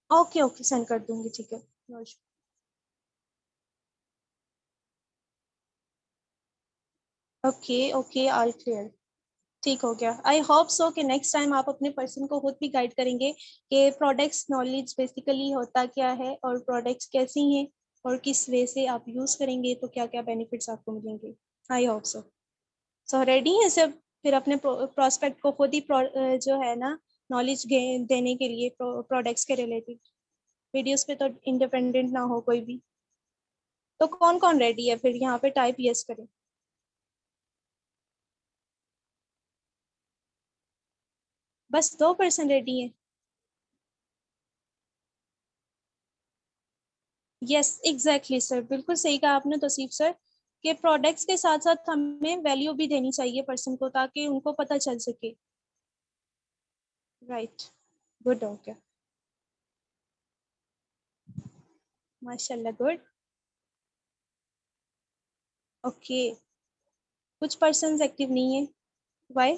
ओके ओके, सेंड कर दूंगी, ठीक है। Okay okay, all clear. ठीक हो गया। आई होप सो कि नेक्स्ट टाइम आप अपने पर्सन को खुद भी गाइड करेंगे कि प्रोडक्ट्स नॉलेज बेसिकली होता क्या है और प्रोडक्ट्स कैसी हैं और किस वे से आप यूज करेंगे तो क्या क्या बेनिफिट्स आपको मिलेंगे। I hope so. So ready है सब फिर अपने प्रोस्पेक्ट को खुद ही जो है ना नॉलेज देने के लिए प्रोडक्ट्स के रिलेटेड वीडियोस पे तो इंडिपेंडेंट ना हो कोई भी। तो कौन कौन रेडी है फिर यहाँ पे टाइप यस करें। बस 2% रेडी है। यस एग्जैक्टली सर, बिल्कुल सही कहा आपने तौसीफ सर कि प्रोडक्ट्स के साथ साथ हमें वैल्यू भी देनी चाहिए पर्सन को ताकि उनको पता चल सके। राइट, गुड हो गया। माशाल्लाह, गुड। ओके, कुछ पर्सन एक्टिव नहीं है, वाई?